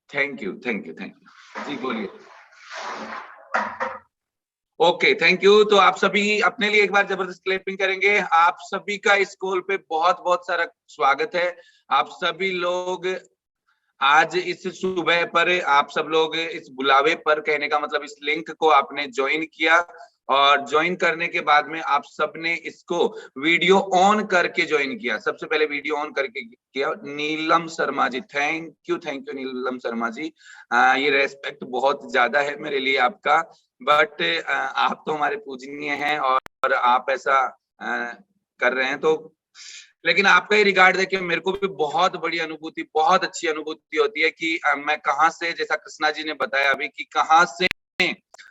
Thank you, thank you, thank you जी, बोलिए। Okay, thank you. तो आप सभी अपने लिए एक बार जबरदस्त क्लैपिंग करेंगे। आप सभी का इस कॉल पे बहुत बहुत सारा स्वागत है। आप सभी लोग आज इस सुबह पर, आप सब लोग इस बुलावे पर, कहने का मतलब इस लिंक को आपने ज्वाइन किया, और ज्वाइन करने के बाद में आप सबने इसको वीडियो ऑन करके ज्वाइन किया। सबसे पहले वीडियो ऑन करके किया नीलम शर्मा जी, थैंक यू नीलम शर्मा जी। ये रेस्पेक्ट बहुत ज्यादा है मेरे लिए आपका, बट आप तो हमारे पूजनीय हैं, और आप ऐसा कर रहे हैं, तो लेकिन आपका ही रिगार्ड देख के मेरे को भी बहुत बड़ी अनुभूति, बहुत अच्छी अनुभूति होती है कि मैं कहाँ से, जैसा कृष्णा जी ने बताया अभी, कि कहाँ से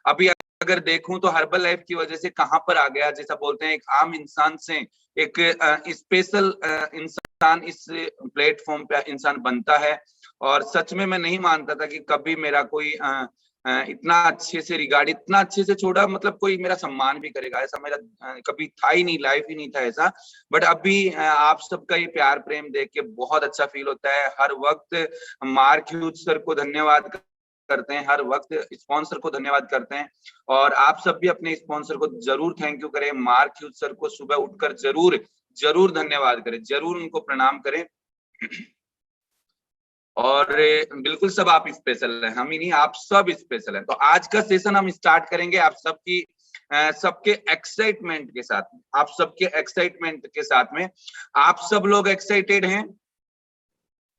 अभी अगर देखूं तो हर्बल लाइफ की वजह से कहां पर आ गया। जैसा बोलते हैं, एक आम इंसान से एक स्पेशल इंसान इस प्लेटफॉर्म पे इंसान बनता है। और सच में मैं नहीं मानता था कि कभी मेरा कोई इतना अच्छे से रिगार्ड, इतना अच्छे से छोड़ा, मतलब कोई मेरा सम्मान भी करेगा, ऐसा मेरा कभी था ही नहीं, लाइफ ही नहीं था ऐसा। बट अभी आप सबका ये प्यार प्रेम देख के बहुत अच्छा फील होता है। हर वक्त मार्क ह्यूज सर को धन्यवाद करते हैं, हर वक्त स्पॉन्सर को धन्यवाद करते हैं, और आप सब भी अपने स्पॉन्सर को जरूर थैंक यू करें। मार्क ह्यूज सर को सुबह उठकर जरूर जरूर धन्यवाद करें, जरूर उनको प्रणाम करें। और बिल्कुल सब आप स्पेशल हैं, हम ही नहीं, आप सब स्पेशल हैं। तो आज का सेशन हम स्टार्ट करेंगे आप सबकी सबके एक्साइटमेंट के साथ में, आप सबके एक्साइटमेंट के साथ में। आप सब लोग एक्साइटेड हैं?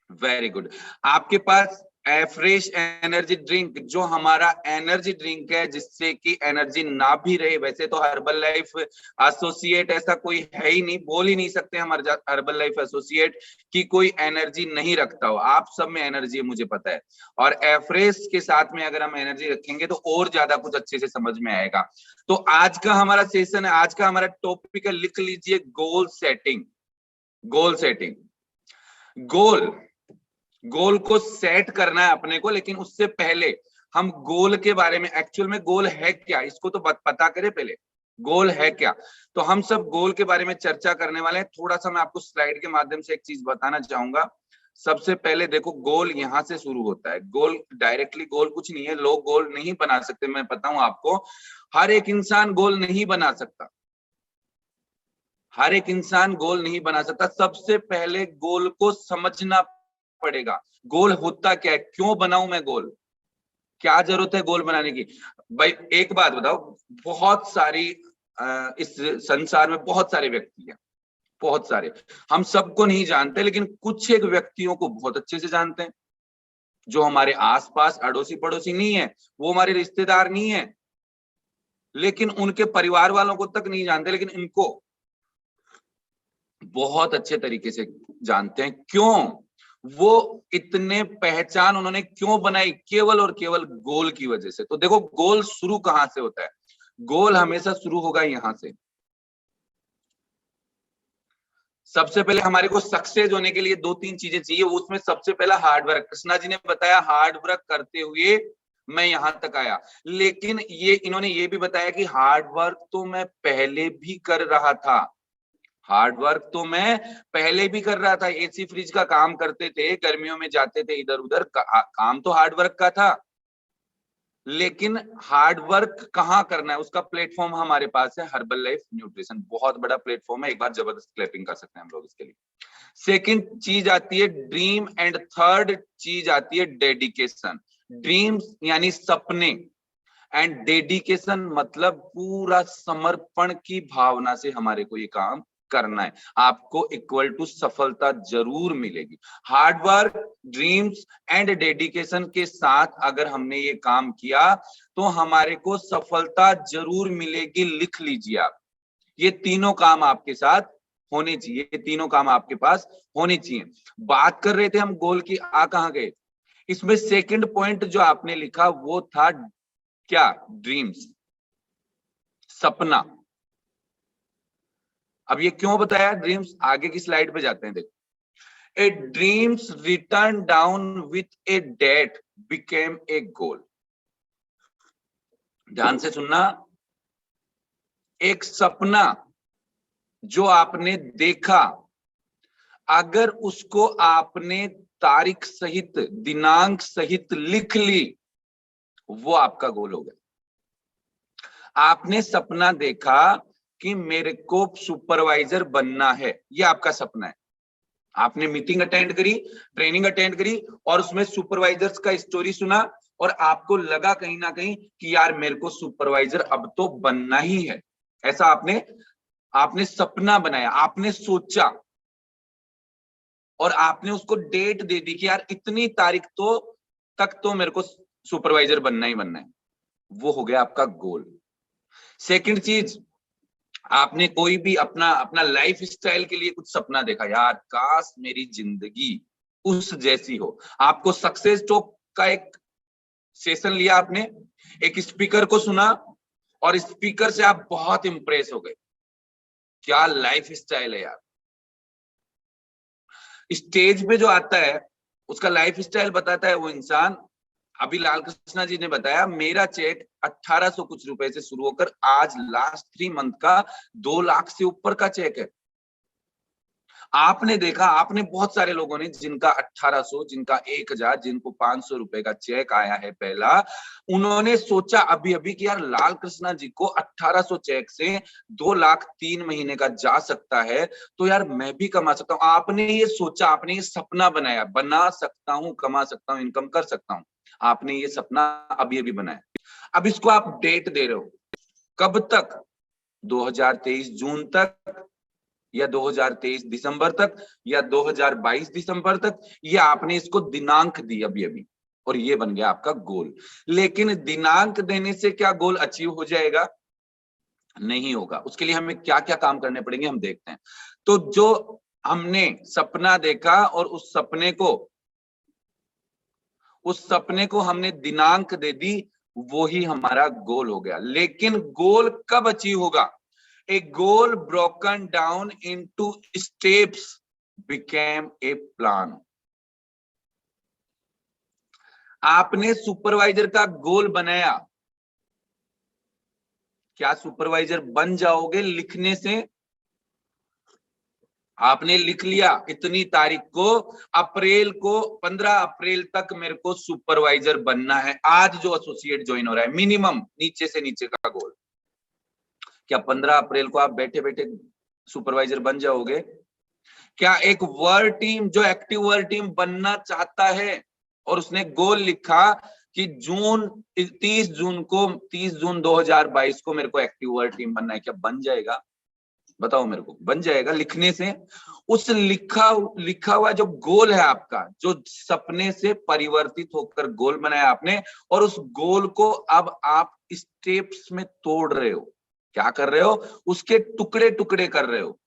Very good. आपके पास फ्रेश एनर्जी ड्रिंक, जो हमारा एनर्जी ड्रिंक है, जिससे कि एनर्जी ना भी रहे। वैसे तो हर्बल लाइफ एसोसिएट ऐसा कोई है ही नहीं, बोल ही नहीं सकते हम हर्बल लाइफ एसोसिएट की कोई एनर्जी नहीं रखता हो। आप सब में एनर्जी है, मुझे पता है, और एफ्रेश के साथ में अगर हम एनर्जी रखेंगे तो और ज्यादा कुछ अच्छे से समझ में आएगा। तो आज का हमारा सेशन है, आज का हमारा टॉपिक है, लिख लीजिए, गोल सेटिंग। गोल सेटिंग, गोल गोल को सेट करना है अपने को, लेकिन उससे पहले हम गोल के बारे में, एक्चुअल में गोल है क्या, इसको तो पता करें पहले, गोल है क्या। तो हम सब गोल के बारे में चर्चा करने वाले हैं। थोड़ा सा मैं आपको स्लाइड के माध्यम से एक चीज बताना चाहूंगा। सबसे पहले देखो, गोल यहां से शुरू होता है। गोल डायरेक्टली गोल कुछ नहीं है, लोग गोल नहीं बना सकते, मैं बताऊं आपको। हर एक इंसान गोल नहीं बना सकता, हर एक इंसान गोल नहीं बना सकता। सबसे पहले गोल को समझना पड़ेगा। गोल होता क्या है, क्यों बनाऊं मैं गोल, क्या जरूरत है गोल बनाने की। भाई एक बात बताओ, बहुत सारी इस संसार में बहुत सारे व्यक्ति हैं, बहुत सारे, हम सबको नहीं जानते, लेकिन कुछ एक व्यक्तियों को बहुत अच्छे से जानते हैं, जो हमारे आसपास अड़ोसी पड़ोसी नहीं है, वो हमारे रिश्तेदार नहीं है, लेकिन उनके परिवार वालों को तक नहीं जानते, लेकिन इनको बहुत अच्छे तरीके से जानते हैं। क्यों? वो इतने पहचान उन्होंने क्यों बनाई, केवल और केवल गोल की वजह से। तो देखो, गोल शुरू कहां से होता है, गोल हमेशा शुरू होगा यहां से। सबसे पहले हमारे को सक्सेस होने के लिए दो तीन चीजें चाहिए, उसमें सबसे पहला हार्डवर्क। कृष्णा जी ने बताया, हार्डवर्क करते हुए मैं यहां तक आया, लेकिन ये इन्होंने ये भी बताया कि हार्डवर्क तो मैं पहले भी कर रहा था, हार्ड वर्क तो मैं पहले भी कर रहा था। एसी फ्रिज का काम करते थे, गर्मियों में जाते थे इधर उधर, काम तो हार्ड वर्क का था, लेकिन हार्ड वर्क कहाँ करना है, उसका प्लेटफॉर्म हमारे पास है, हर्बल लाइफ न्यूट्रिशन। बहुत बड़ा प्लेटफॉर्म है, एक बार जबरदस्त क्लैपिंग कर सकते हैं हम लोग इसके लिए। सेकंड चीज आती है ड्रीम, एंड थर्ड चीज आती है डेडिकेशन। ड्रीम्स यानी सपने, एंड डेडिकेशन मतलब पूरा समर्पण की भावना से हमारे को ये काम करना है। आपको इक्वल टू सफलता जरूर मिलेगी। हार्डवर्क, ड्रीम्स एंड डेडिकेशन के साथ अगर हमने ये काम किया तो हमारे को सफलता जरूर मिलेगी। लिख लीजिए आप, ये तीनों काम आपके साथ होने चाहिए, ये तीनों काम आपके पास होने चाहिए। बात कर रहे थे हम गोल की, आ कहां गए। इसमें सेकंड पॉइंट जो आपने लिखा वो था क्या, ड्रीम्स, सपना। अब ये क्यों बताया ड्रीम्स, आगे की स्लाइड पे जाते हैं। देखो, a dreams written down with a date became a goal. ध्यान से सुनना, एक सपना जो आपने देखा, अगर उसको आपने तारीख सहित, दिनांक सहित लिख ली, वो आपका गोल हो गया। आपने सपना देखा कि मेरे को सुपरवाइजर बनना है, ये आपका सपना है। आपने मीटिंग अटेंड करी, ट्रेनिंग अटेंड करी और उसमें सुपरवाइजर्स का स्टोरी सुना और आपको लगा कहीं ना कहीं कि यार मेरे को सुपरवाइजर अब तो बनना ही है। ऐसा आपने सपना बनाया, आपने सोचा और आपने उसको डेट दे दी कि यार इतनी तारीख तक तो मेरे को सुपरवाइजर बनना ही बनना है। वो हो गया आपका गोल। सेकंड चीज, आपने कोई भी अपना लाइफ स्टाइल के लिए कुछ सपना देखा, यार काश मेरी जिंदगी उस जैसी हो। आपको सक्सेस टॉक का एक सेशन लिया, आपने एक स्पीकर को सुना और स्पीकर से आप बहुत इंप्रेस हो गए। क्या लाइफ स्टाइल है यार। स्टेज पे जो आता है उसका लाइफ स्टाइल बताता है वो इंसान। अभी लाल कृष्णा जी ने बताया मेरा चेक 1800 कुछ रुपए से शुरू होकर आज लास्ट 3 मंथ का 2 लाख से ऊपर का चेक है। आपने देखा, आपने बहुत सारे लोगों ने जिनका 1800, जिनका 1000, जिनको 500 रुपए का चेक आया है पहला, उन्होंने सोचा अभी अभी कि यार लाल कृष्णा जी को 1800 चेक से 2 लाख 3 महीने का जा सकता है, तो यार मैं भी कमा सकता हूं। आपने ये सोचा, आपने ये सपना बनाया, बना सकता हूं, कमा सकता हूं, इनकम कर सकता हूं। आपने ये सपना अभी अभी बनाया। अब इसको आप डेट दे रहे हो, कब तक? 2023 जून तक, या 2023 दिसंबर तक, या 2022 दिसंबर तक, या आपने इसको दिनांक दी अभी अभी और ये बन गया आपका गोल। लेकिन दिनांक देने से क्या गोल अचीव हो जाएगा? नहीं होगा। उसके लिए हमें क्या क्या काम करने पड़ेंगे हम देखते हैं। तो जो हमने सपना देखा और उस सपने को हमने दिनांक दे दी, वो ही हमारा गोल हो गया। लेकिन गोल कब अचीव होगा? A goal broken down into steps became a plan. आपने सुपरवाइजर का गोल बनाया, क्या सुपरवाइजर बन जाओगे लिखने से? आपने लिख लिया इतनी तारीख को, अप्रैल को, 15 अप्रैल तक मेरे को सुपरवाइजर बनना है। आज जो एसोसिएट ज्वाइन हो रहा है, मिनिमम नीचे से नीचे का गोल, क्या 15 अप्रैल को आप बैठे बैठे सुपरवाइजर बन जाओगे? क्या एक वर्ड टीम, जो एक्टिव वर्ड टीम बनना चाहता है और उसने गोल लिखा कि 30 जून 2022 को मेरे को एक्टिव वर्ड टीम बनना है, क्या बन जाएगा? बताओ मेरे को, बन जाएगा लिखने से? उस लिखा हुआ जो गोल है आपका, जो सपने से परिवर्तित होकर गोल बनाया आपने, और उस गोल को अब आप स्टेप्स में तोड़ रहे हो। क्या कर रहे हो? उसके टुकड़े टुकड़े कर रहे हो।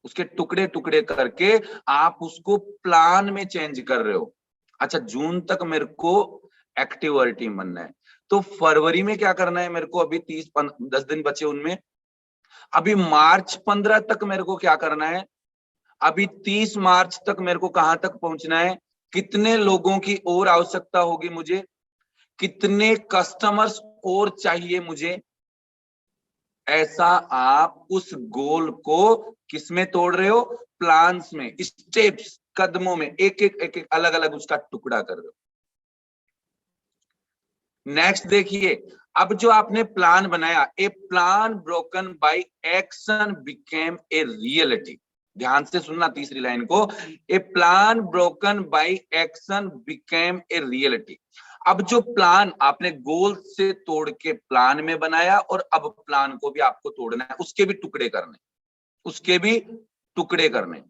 उसके टुकड़े टुकड़े करके आप उसको प्लान में चेंज कर रहे हो। अच्छा, जून तक मेरे को एक्टिव वर्ल्ड टीम बनना है, तो फरवरी में क्या करना है मेरे को? अभी 10 दिन बचे उनमें। अभी मार्च 15 तक मेरे को क्या करना है? अभी 30 मार्च तक मेरे को कहां तक पहुंचना है? कितने लोगों की और आवश्यकता होगी मुझे? कितने कस्टमर्स और चाहिए मुझे? ऐसा आप उस गोल को किसमें तोड़ रहे हो? प्लान्स में, स्टेप्स, कदमों में, एक एक अलग अलग उसका टुकड़ा कर रहे हो। नेक्स्ट देखिए, अब जो आपने प्लान बनाया, a plan broken by action became a reality. ध्यान से सुनना तीसरी लाइन को, a plan broken by action became a reality. अब जो प्लान आपने गोल से तोड़ के प्लान में बनाया, और अब प्लान को भी आपको तोड़ना है, उसके भी टुकड़े करने, उसके भी टुकड़े करने।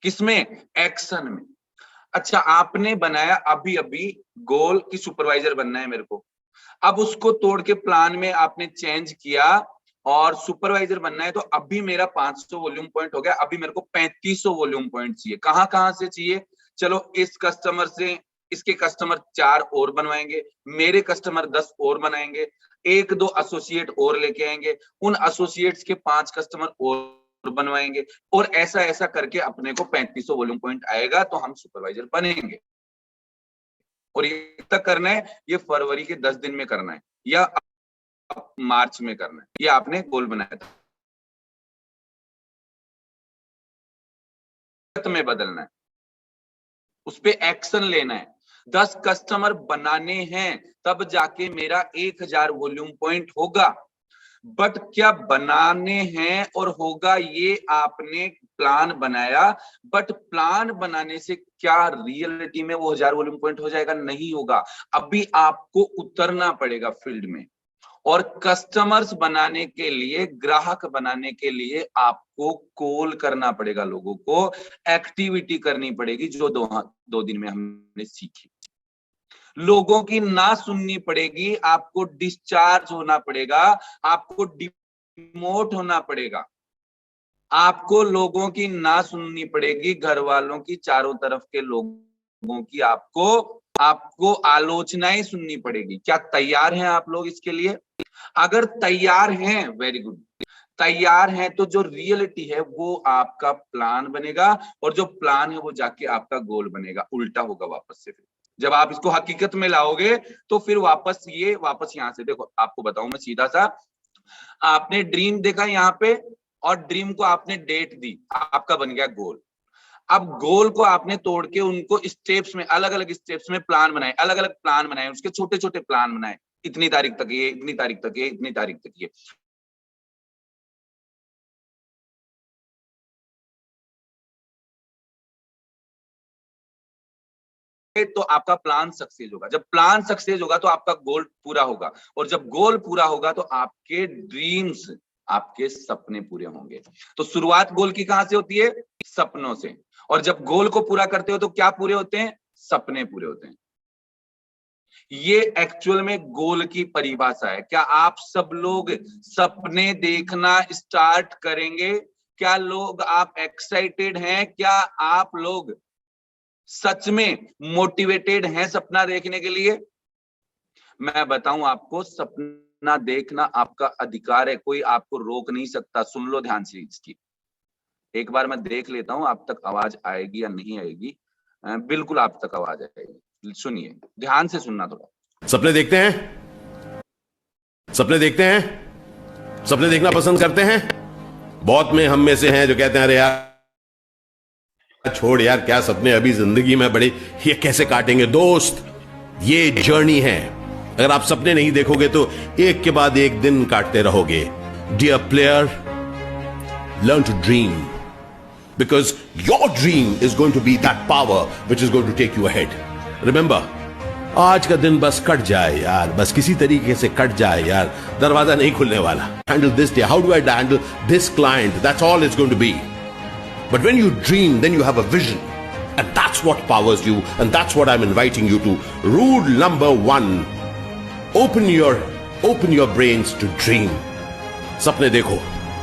किसमें? एक्शन में। अच्छा, आपने बनाया अभी अभी गोल की सुपरवाइजर बनना है मेरे को, अब उसको तोड़ के प्लान में आपने चेंज किया और सुपरवाइजर बनना है, तो अभी मेरा 500 वॉल्यूम पॉइंट हो गया, अभी मेरे को 3500 वॉल्यूम पॉइंट चाहिए। कहां कहां से चाहिए? चलो, इस कस्टमर से इसके कस्टमर 4 और बनवाएंगे, मेरे कस्टमर 10 और बनाएंगे, 1-2 एसोसिएट और लेके आएंगे, उन एसोसिएट्स के 5 कस्टमर और बनवाएंगे, और ऐसा ऐसा करके अपने को 3500 वॉल्यूम पॉइंट आएगा, तो हम सुपरवाइजर बनेंगे। और ये तक करना है, ये फरवरी के 10 दिन में करना है, या मार्च में करना है, ये आपने गोल बनाया था। में बदलना है, उस पे एक्शन लेना है। 10 कस्टमर बनाने हैं तब जाके मेरा 1000 वॉल्यूम पॉइंट होगा। बट क्या बनाने हैं और होगा, ये आपने प्लान बनाया, बट प्लान बनाने से क्या रियलिटी में वो 1000 वॉल्यूम पॉइंट हो जाएगा? नहीं होगा। अभी आपको उतरना पड़ेगा फील्ड में, और कस्टमर्स बनाने के लिए, ग्राहक बनाने के लिए आपको कॉल करना पड़ेगा, लोगों को एक्टिविटी करनी पड़ेगी, जो 2 दिन में हमने सीखी। लोगों की ना सुननी पड़ेगी, आपको डिस्चार्ज होना पड़ेगा, आपको डिमोट होना पड़ेगा, आपको लोगों की ना सुननी पड़ेगी, घर वालों की, चारों तरफ के लोगों की आपको आलोचनाएं सुननी पड़ेगी। क्या तैयार हैं आप लोग इसके लिए? अगर तैयार हैं, वेरी गुड। तैयार हैं तो जो रियलिटी है वो आपका प्लान बनेगा, और जो प्लान है वो जाके आपका गोल बनेगा। उल्टा होगा वापस से। फिर जब आप इसको हकीकत में लाओगे तो फिर वापस यहां से देखो, आपको बताऊं मैं सीधा सा, आपने ड्रीम देखा यहाँ पे, और ड्रीम को आपने डेट दी, आपका बन गया गोल। अब गोल को आपने तोड़ के उनको स्टेप्स में, अलग अलग स्टेप्स में प्लान बनाए, अलग अलग प्लान बनाए, उसके छोटे छोटे प्लान बनाए, इतनी तारीख तक ये, इतनी तारीख तक ये, इतनी तारीख तक ये। तो आपका प्लान सक्सेस होगा। जब प्लान सक्सेस होगा तो आपका गोल पूरा होगा, और जब गोल पूरा होगा तो आपके ड्रीम्स, आपके सपने पूरे होंगे। तो शुरुआत गोल की कहां से होती है? सपनों से। और जब गोल को पूरा करते हो तो क्या पूरे होते हैं? सपने पूरे होते हैं। ये एक्चुअल में गोल की परिभाषा है। क्या आप सब लोग सपने देखना स्टार्ट करेंगे? क्या लोग, आप एक्साइटेड हैं? क्या आप लोग सच में मोटिवेटेड हैं सपना देखने के लिए? मैं बताऊं आपको, सपना देखना आपका अधिकार है, कोई आपको रोक नहीं सकता। सुन लो ध्यान से इसकी। एक बार मैं देख लेता हूं आप तक आवाज आएगी या नहीं आएगी। बिल्कुल आप तक आवाज आएगी, सुनिए, ध्यान से सुनना थोड़ा। सपने देखते हैं? सपने देखते हैं? सपने देखना पसंद करते हैं? बहुत में हम में से हैं जो कहते हैं अरे यार छोड़ यार, क्या सपने, अभी जिंदगी में बड़े, ये कैसे काटेंगे। दोस्त, ये जर्नी है। अगर आप सपने नहीं देखोगे तो एक के बाद एक दिन काटते रहोगे। Dear player, learn to dream, because your dream is going to be that power which is going to take you ahead. Remember, आज का दिन बस कट जाए यार, बस किसी तरीके से कट जाए यार, दरवाजा नहीं खुलने वाला। Handle this day, how do I handle this client, that's all it's going to be. But when you dream, then you have a vision. And that's what powers you. And that's what I'm inviting you to. Rule number 1. Open your brains to dream. सपने देखो,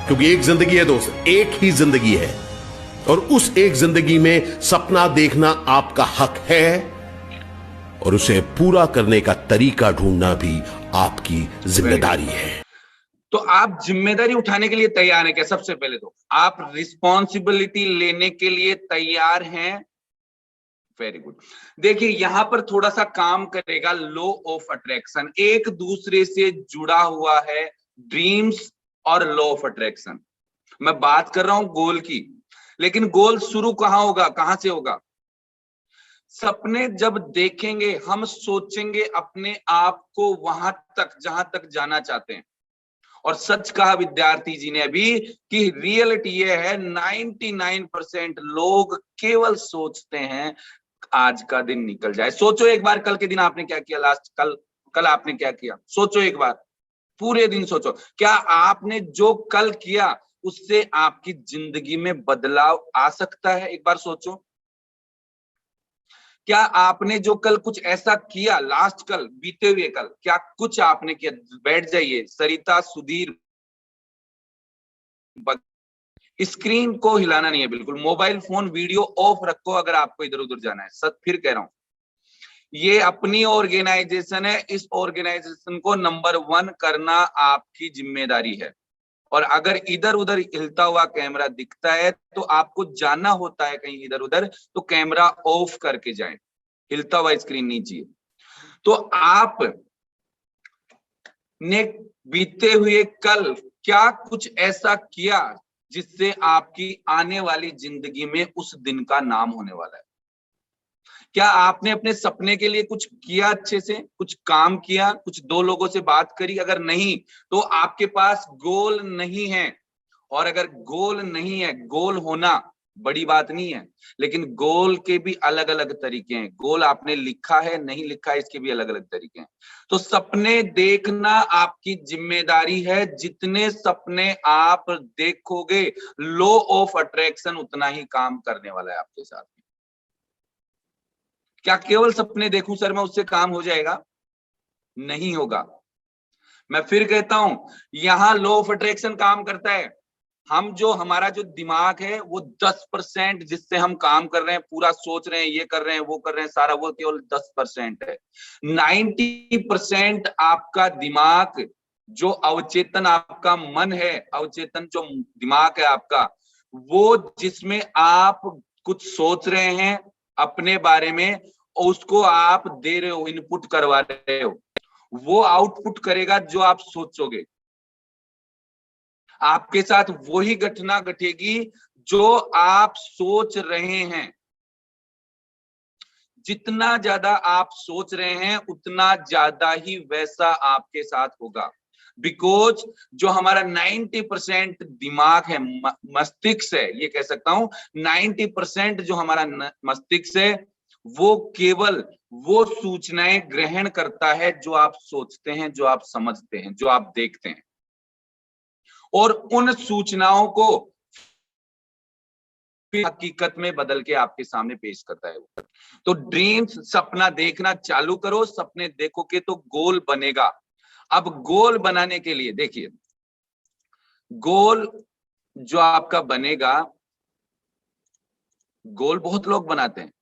क्योंकि एक जिंदगी है दोस्त, एक ही जिंदगी है। और उस एक जिंदगी में सपना देखना आपका हक है, और उसे पूरा करने का तरीका ढूंढना भी आपकी जिम्मेदारी है। तो आप जिम्मेदारी उठाने के लिए तैयार हैं क्या? सबसे पहले तो आप रिस्पॉन्सिबिलिटी लेने के लिए तैयार हैं? Very good. देखिए, यहां पर थोड़ा सा काम करेगा लॉ ऑफ अट्रैक्शन, एक दूसरे से जुड़ा हुआ है ड्रीम्स और लॉ ऑफ अट्रैक्शन। मैं बात कर रहा हूं गोल की, लेकिन गोल शुरू कहां होगा, कहां से होगा? सपने जब देखेंगे, हम सोचेंगे अपने आप को वहां तक जहां तक जाना चाहते हैं। और सच कहा विद्यार्थी जी ने अभी कि रियलिटी ये है, 99% लोग केवल सोचते हैं आज का दिन निकल जाए। सोचो एक बार, कल के दिन आपने क्या किया, लास्ट कल आपने क्या किया? सोचो एक बार, पूरे दिन सोचो, क्या आपने जो कल किया उससे आपकी जिंदगी में बदलाव आ सकता है? एक बार सोचो। क्या आपने जो कल कुछ ऐसा किया, लास्ट कल, बीते हुए कल, क्या कुछ आपने किया? बैठ जाइए, सरिता, सुधीर, स्क्रीन को हिलाना नहीं है बिल्कुल, मोबाइल फोन वीडियो ऑफ रखो अगर आपको इधर उधर जाना है। सच फिर कह रहा हूं, ये अपनी ऑर्गेनाइजेशन है, इस ऑर्गेनाइजेशन को नंबर 1 करना आपकी जिम्मेदारी है। और अगर इधर उधर हिलता हुआ कैमरा दिखता है तो आपको जाना होता है कहीं इधर उधर, तो कैमरा ऑफ करके जाएं, हिलता हुआ स्क्रीन नहीं चाहिए। तो आप ने बीते हुए कल क्या कुछ ऐसा किया जिससे आपकी आने वाली जिंदगी में उस दिन का नाम होने वाला है? क्या आपने अपने सपने के लिए कुछ किया, अच्छे से कुछ काम किया, कुछ दो लोगों से बात करी? अगर नहीं तो आपके पास गोल नहीं है। और अगर गोल नहीं है, गोल होना बड़ी बात नहीं है, लेकिन गोल के भी अलग अलग तरीके हैं। गोल आपने लिखा है, नहीं लिखा है, इसके भी अलग अलग तरीके हैं। तो सपने देखना आपकी जिम्मेदारी है। जितने सपने आप देखोगे, लॉ ऑफ अट्रैक्शन उतना ही काम करने वाला है आपके साथ। क्या केवल सपने देखूं सर मैं उससे काम हो जाएगा? नहीं होगा। मैं फिर कहता हूं, यहां लॉ ऑफ अट्रैक्शन काम करता है। हमारा जो दिमाग है वो 10% जिससे हम काम कर रहे हैं, पूरा सोच रहे हैं, ये कर रहे हैं, वो कर रहे हैं, सारा वो केवल 10% है। 90% आपका दिमाग, जो अवचेतन आपका मन है, अवचेतन जो दिमाग है आपका, वो जिसमें आप कुछ सोच रहे हैं अपने बारे में, उसको आप दे रहे हो, इनपुट करवा रहे हो, वो आउटपुट करेगा जो आप सोचोगे। आपके साथ वही घटना घटेगी जो आप सोच रहे हैं। जितना ज्यादा आप सोच रहे हैं उतना ज्यादा ही वैसा आपके साथ होगा। बिकॉज जो हमारा 90% दिमाग है, मस्तिष्क है, ये कह सकता हूं 90% जो हमारा मस्तिष्क है, वो केवल वो सूचनाएं ग्रहण करता है जो आप सोचते हैं, जो आप समझते हैं, जो आप देखते हैं, और उन सूचनाओं को फिर हकीकत में बदल के आपके सामने पेश करता है। तो ड्रीम्स, सपना देखना चालू करो, सपने देखोगे तो गोल बनेगा। अब गोल बनाने के लिए देखिए, गोल जो आपका बनेगा, गोल बहुत लोग बनाते हैं,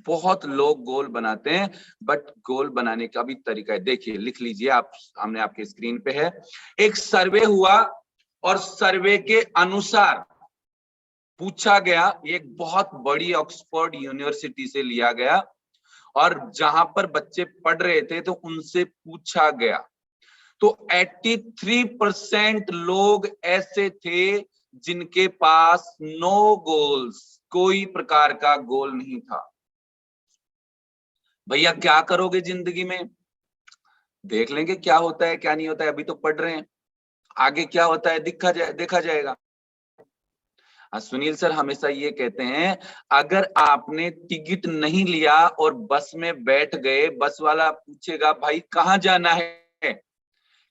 बहुत लोग गोल बनाते हैं, बट गोल बनाने का भी तरीका है। देखिए, लिख लीजिए, आप सामने आपके स्क्रीन पे है। एक सर्वे हुआ और सर्वे के अनुसार पूछा गया, एक बहुत बड़ी ऑक्सफोर्ड यूनिवर्सिटी से लिया गया, और जहां पर बच्चे पढ़ रहे थे तो उनसे पूछा गया, तो 83% लोग ऐसे थे जिनके पास नो गोल्स, कोई प्रकार का गोल नहीं था। भैया क्या करोगे जिंदगी में? देख लेंगे क्या होता है क्या नहीं होता है, अभी तो पढ़ रहे हैं, आगे क्या होता है देखा जाएगा। सुनील सर हमेशा ये कहते हैं, अगर आपने टिकट नहीं लिया और बस में बैठ गए, बस वाला पूछेगा भाई कहाँ जाना है,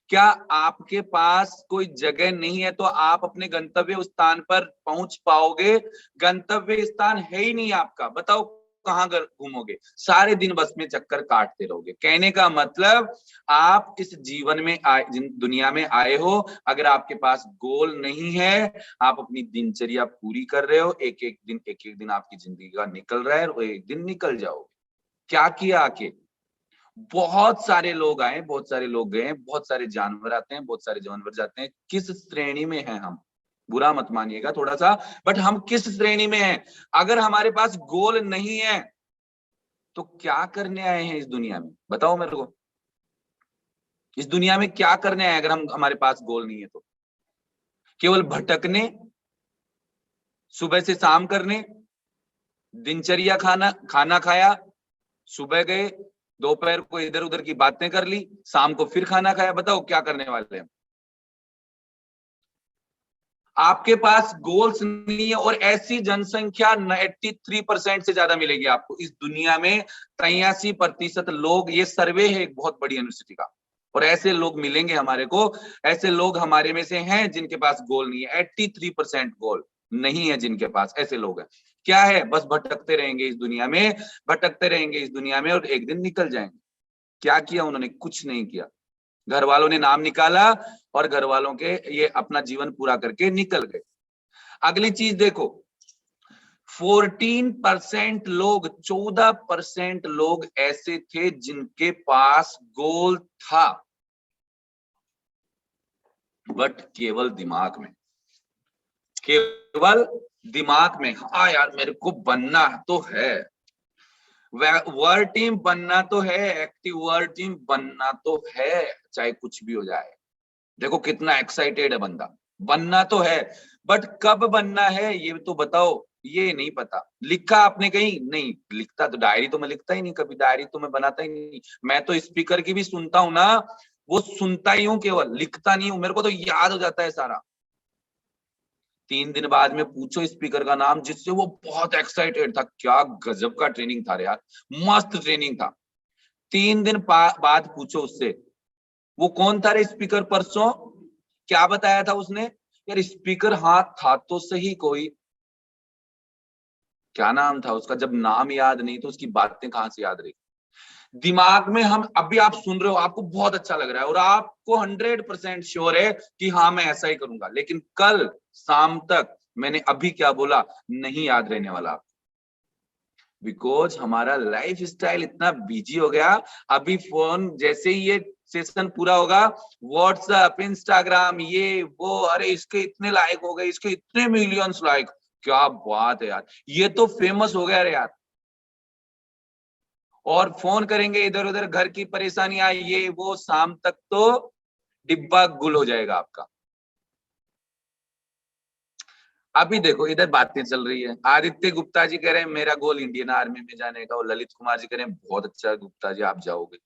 क्या आपके पास कोई जगह नहीं है तो आप अपने गंतव्य स्थान पर पहुंच पाओगे? गंतव्य स्थान है ही नहीं आपका, बताओ कहाँ घूमोगे? सारे दिन बस में चक्कर काटते रहोगे। कहने का मतलब, आप इस जीवन में दुनिया में आए हो, अगर आपके पास गोल नहीं है, आप अपनी दिनचर्या पूरी कर रहे हो, एक एक दिन आपकी जिंदगी का निकल रहा है और एक दिन निकल जाओगे। क्या किया आके? बहुत सारे लोग आए, बहुत सारे लोग गए, बहुत सारे जानवर आते हैं, बहुत सारे जानवर जाते हैं। किस श्रेणी में हैं हम? बुरा मत मानिएगा थोड़ा सा, बट हम किस श्रेणी में हैं? अगर हमारे पास गोल नहीं है तो क्या करने आए हैं इस दुनिया में? बताओ मेरे को, इस दुनिया में क्या करने आए अगर हमारे पास गोल नहीं है तो? केवल भटकने, सुबह से शाम करने, दिनचर्या खाना खाया, सुबह गए, दोपहर को इधर उधर की बातें कर ली, शाम को फिर खाना खाया। बताओ क्या करने वाले हैं? आपके पास गोल्स नहीं है, और ऐसी जनसंख्या 83% से ज्यादा मिलेगी आपको इस दुनिया में। 83% लोग, ये सर्वे है एक बहुत बड़ी यूनिवर्सिटी का, और ऐसे लोग मिलेंगे हमारे को। ऐसे लोग हमारे में से हैं जिनके पास गोल नहीं है। 83% गोल नहीं है जिनके पास, ऐसे लोग हैं। क्या है? बस भटकते रहेंगे इस दुनिया में, भटकते रहेंगे इस दुनिया में, और एक दिन निकल जाएंगे। क्या किया उन्होंने? कुछ नहीं किया। घर वालों ने नाम निकाला और घर वालों के ये अपना जीवन पूरा करके निकल गए। अगली चीज देखो, 14% लोग, 14% लोग ऐसे थे जिनके पास गोल था, बट केवल दिमाग में, केवल दिमाग में। हाँ यार मेरे को बनना तो है, वर्ल्ड टीम बनना तो है, एक्टिव वर्ल्ड टीम बनना तो है, चाहे कुछ भी हो जाए। देखो कितना एक्साइटेड है बंदा, बनना तो है, बट कब बनना है ये तो बताओ। ये नहीं पता। लिखा आपने कहीं? नहीं लिखता, तो डायरी तो मैं लिखता ही नहीं कभी, डायरी तो मैं बनाता ही नहीं। मैं तो स्पीकर की भी सुनता हूं ना, वो सुनता ही हूं केवल, लिखता नहीं हूं। मेरे को तो याद हो जाता है सारा। 3 दिन बाद में पूछो स्पीकर का नाम, जिससे वो बहुत एक्साइटेड था। क्या गजब का ट्रेनिंग था यार, मस्त ट्रेनिंग था। 3 दिन बाद पूछो उससे, वो कौन था रे स्पीकर परसों, क्या बताया था उसने? यार स्पीकर हाँ था तो सही कोई, क्या नाम था उसका? जब नाम याद नहीं तो उसकी बातें कहां से याद रही? दिमाग में हम अभी, आप सुन रहे हो, आपको बहुत अच्छा लग रहा है और आपको 100% श्योर है कि हाँ मैं ऐसा ही करूंगा, लेकिन कल शाम तक मैंने अभी क्या बोला नहीं याद रहने वाला। बिकॉज हमारा लाइफ स्टाइल इतना बिजी हो गया। अभी फोन जैसे ही ये सेशन पूरा होगा, व्हाट्सएप, इंस्टाग्राम, ये वो, अरे इसके इतने लाइक हो गए, इसके इतने मिलियंस लाइक, क्या बात है यार, ये तो फेमस हो गया रे यार। और फोन करेंगे इधर उधर, घर की परेशानियां, ये वो, शाम तक तो डिब्बा गुल हो जाएगा आपका। अभी देखो इधर बातें चल रही है, आदित्य गुप्ता जी कह रहे हैं मेरा गोल इंडियन आर्मी में जाने का, और ललित कुमार जी कह रहे हैं बहुत अच्छा गुप्ता जी आप जाओगे।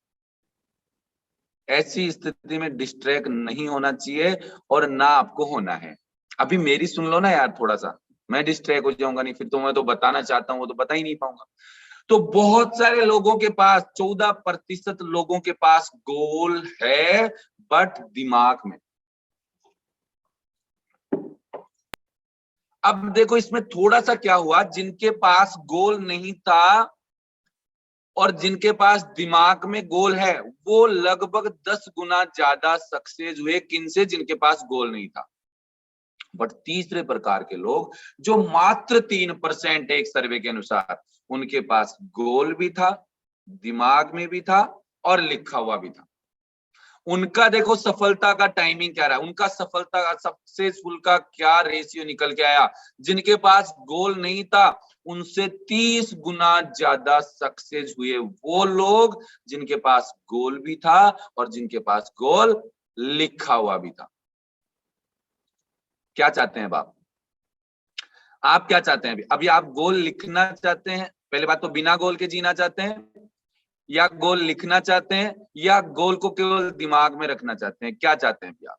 ऐसी स्थिति में डिस्ट्रैक्ट नहीं होना चाहिए और ना आपको होना है। अभी मेरी सुन लो ना यार थोड़ा सा, मैं डिस्ट्रैक्ट हो जाऊंगा, नहीं फिर तो मैं तो बताना चाहता हूँ वो तो बता ही नहीं पाऊंगा। तो बहुत सारे लोगों के पास, 14% लोगों के पास गोल है, बट दिमाग में। अब देखो इसमें थोड़ा सा क्या हुआ, जिनके पास गोल नहीं था और जिनके पास दिमाग में गोल है, वो लगभग 10 गुना ज्यादा सक्सेस हुए किनसे? जिनके पास गोल नहीं था। बट तीसरे प्रकार के लोग, जो मात्र 3% एक सर्वे के अनुसार, उनके पास गोल भी था, दिमाग में भी था और लिखा हुआ भी था। उनका देखो सफलता का टाइमिंग क्या रहा, उनका सफलता का, सक्सेसफुल का क्या रेशियो निकल के आया। जिनके पास गोल नहीं था उनसे 30 गुना ज्यादा सक्सेस हुए वो लोग जिनके पास गोल भी था और जिनके पास गोल लिखा हुआ भी था। क्या चाहते हैं आप क्या चाहते हैं? अभी आप गोल लिखना चाहते हैं, पहले बात तो बिना गोल के जीना चाहते हैं, या गोल लिखना चाहते हैं, या गोल को केवल दिमाग में रखना चाहते हैं? क्या चाहते हैं आप?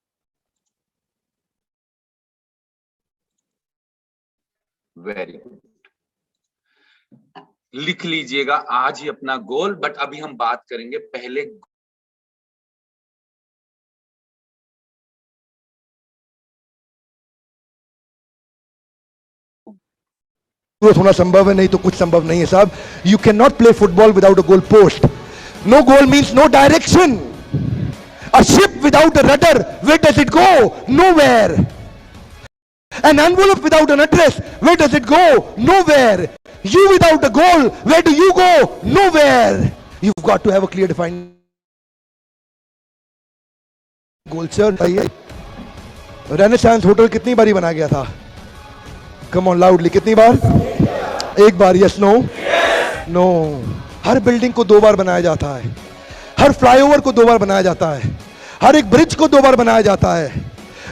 वेरी गुड, लिख लीजिएगा आज ही अपना गोल। बट अभी हम बात करेंगे पहले होना संभव है, नहीं तो कुछ संभव नहीं है साहब। You can not play football without a goal post. No goal means no direction. A ship without a rudder, where does it go? Nowhere. An envelope without an address, where does it go? Nowhere. You without a goal, where do you go? Nowhere. You've got to have a clear defined goal, sir. Renaissance hotel कितनी बारी बना गया था? Come on loudly, कितनी बार? एक बार। Yes no? No. हर बिल्डिंग को 2 बार बनाया जाता है, हर फ्लाईओवर को 2 बार बनाया जाता है, हर एक ब्रिज को 2 बार बनाया जाता है।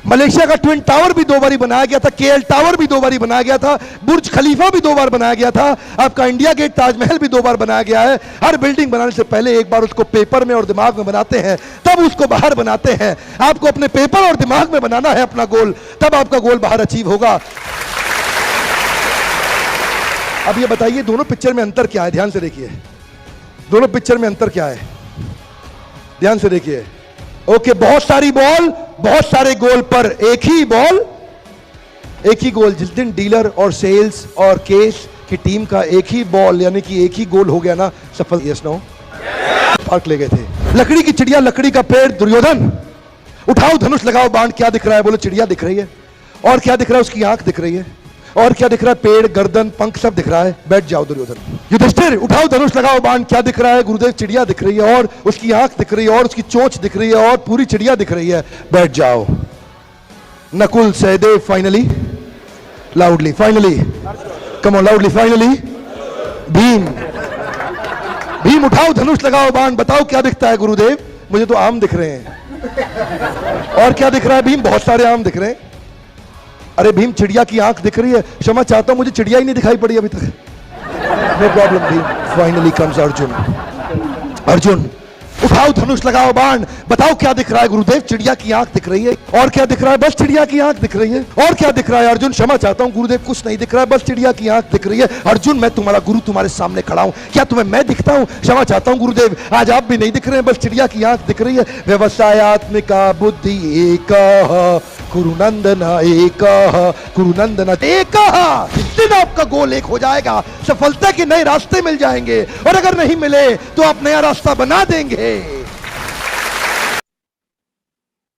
मलेशिया का ट्विन टावर भी 2 बार बनाया गया था, केएल टावर भी 2 बार बनाया गया था, बुर्ज खलीफा भी 2 बार बनाया गया था, आपका इंडिया गेट ताजमहल भी 2 बार बनाया गया है। हर बिल्डिंग बनाने से पहले एक बार उसको पेपर में और दिमाग में बनाते हैं, तब उसको बाहर बनाते हैं। आपको अपने पेपर और दिमाग में बनाना है अपना गोल, तब आपका गोल बाहर अचीव होगा। अब ये बताइए दोनों पिक्चर में अंतर क्या है? ध्यान से देखिए, दोनों पिक्चर में अंतर क्या है? ध्यान से देखिए। ओके, बहुत सारी बॉल, बहुत सारे गोल पर एक ही बॉल, एक ही गोल। जिस दिन डीलर और सेल्स और केस की टीम का एक ही बॉल यानी कि एक ही गोल हो गया ना, सफल। Yes no? पार्क ले गए थे। लकड़ी की चिड़िया, लकड़ी का पेड़। दुर्योधन उठाओ धनुष, लगाओ बाण। क्या दिख रहा है? बोलो चिड़िया दिख रही है। और क्या दिख रहा है? उसकी आंख दिख रही है। और क्या दिख रहा है? पेड़, गर्दन, पंख सब दिख रहा है। बैठ जाओ दुर्योधन। युधिष्ठिर उठाओ धनुष, लगाओ बाण। क्या दिख रहा है? गुरुदेव चिड़िया दिख रही है, और उसकी आंख दिख रही है, और उसकी चोंच दिख रही है, और पूरी चिड़िया दिख रही है। बैठ जाओ। Nakul, Sahdev, finally, loudly, finally, come on loudly, finally, Bhim. Bhim उठाओ धनुष, लगाओ बाण। बताओ क्या दिखता है गुरुदेव? मुझे तो आम दिख रहे हैं। और क्या दिख रहा है भीम? बहुत सारे आम दिख रहे हैं। अरे भीम, चिड़िया की आंख दिख रही है, क्षमा चाहता हूं, मुझे चिड़िया ही नहीं दिखाई पड़ी अभी तक। No problem Bhim. Finally comes Arjun. Arjun उठाओ धनुष, लगाओ बाण, बताओ क्या दिख रहा है गुरुदेव? चिड़िया की आंख दिख रही है। और क्या दिख रहा है? बस चिड़िया की आंख दिख रही है। और क्या दिख रहा है अर्जुन? क्षमा चाहता हूं गुरुदेव, कुछ नहीं दिख रहा है, बस चिड़िया की आंख दिख रही है। अर्जुन, मैं तुम्हारा गुरु तुम्हारे सामने खड़ा हूं, क्या तुम्हें मैं दिखता हूं? क्षमा चाहता हूं गुरुदेव, आज आप भी नहीं दिख रहे हैं, बस चिड़िया की आंख दिख रही है। व्यवसायत्मिका बुद्धि एक कुरुनंदन, एक कुरुनंदन, एक। इस दिन आपका गोल एक हो जाएगा, सफलता के नए रास्ते मिल जाएंगे, और अगर नहीं मिले तो आप नया रास्ता बना देंगे।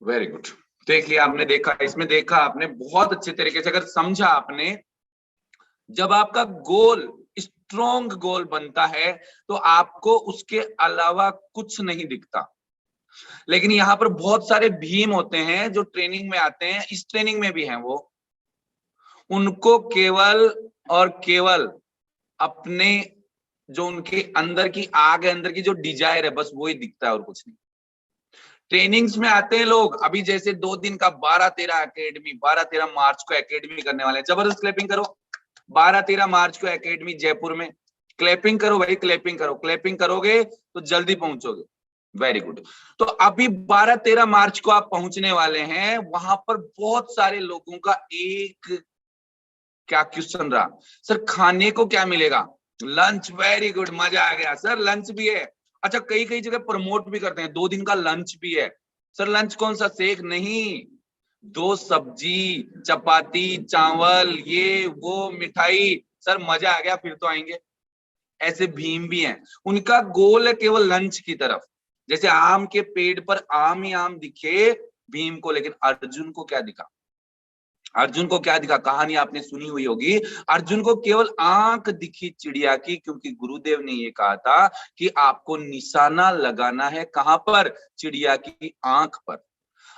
Very good. देख लिया आपने, देखा इसमें, देखा आपने बहुत अच्छे तरीके से, अगर समझा आपने, जब आपका गोल स्ट्रॉन्ग गोल बनता है तो आपको उसके अलावा कुछ नहीं दिखता। लेकिन यहाँ पर बहुत सारे भीम होते हैं जो ट्रेनिंग में आते हैं, इस ट्रेनिंग में भी हैं वो, उनको केवल और केवल अपने जो उनके अंदर की आग है, अंदर की जो डिजायर है, बस वो ही दिखता है और कुछ नहीं। ट्रेनिंग्स में आते हैं लोग, अभी जैसे 2 दिन का 12-13 एकेडमी, 12-13 मार्च को एकेडमी करने वाले हैं, जबरदस्त क्लैपिंग करो। 12-13 मार्च को एकेडमी जयपुर में, क्लैपिंग करो भाई, क्लैपिंग करो, क्लैपिंग करोगे तो जल्दी पहुंचोगे। Very good. तो अभी 12-13 मार्च को आप पहुंचने वाले हैं, वहां पर बहुत सारे लोगों का एक क्या क्वेश्चन रहा, सर खाने को क्या मिलेगा? लंच। वेरी गुड, मजा आ गया सर, लंच भी है। अच्छा, कई कई जगह प्रमोट भी करते हैं, 2 दिन का लंच भी है। सर लंच कौन सा, सेक नहीं, 2 सब्जी, चपाती, चावल, ये वो, मिठाई। सर मजा आ गया, फिर तो आएंगे। ऐसे भीम भी हैं, उनका गोल है केवल लंच की तरफ। जैसे आम के पेड़ पर आम ही आम दिखे भीम को, लेकिन अर्जुन को क्या दिखा? अर्जुन को क्या दिखा? कहानी आपने सुनी हुई होगी, अर्जुन को केवल आंख दिखी चिड़िया की, क्योंकि गुरुदेव ने ये कहा था कि आपको निशाना लगाना है कहां पर? चिड़िया की आंख पर।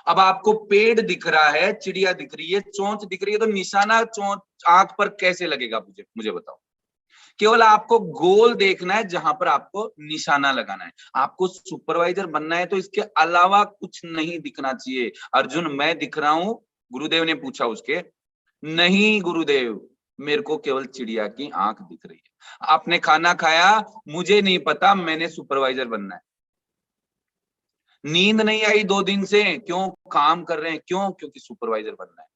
अब आपको पेड़ दिख रहा है, चिड़िया दिख रही है, चोंच दिख रही है, तो निशाना चोंच आंख पर कैसे लगेगा? मुझे बताओ। केवल आपको गोल देखना है जहां पर आपको निशाना लगाना है। आपको सुपरवाइजर बनना है तो इसके अलावा कुछ नहीं दिखना चाहिए। अर्जुन, मैं दिख रहा हूं? गुरुदेव ने पूछा उसके, नहीं गुरुदेव, मेरे को केवल चिड़िया की आंख दिख रही है। आपने खाना खाया? मुझे नहीं पता, मैंने सुपरवाइजर बनना है। नींद नहीं आई 2 दिन से, क्यों? काम कर रहे हैं, क्यों? क्योंकि सुपरवाइजर बनना है।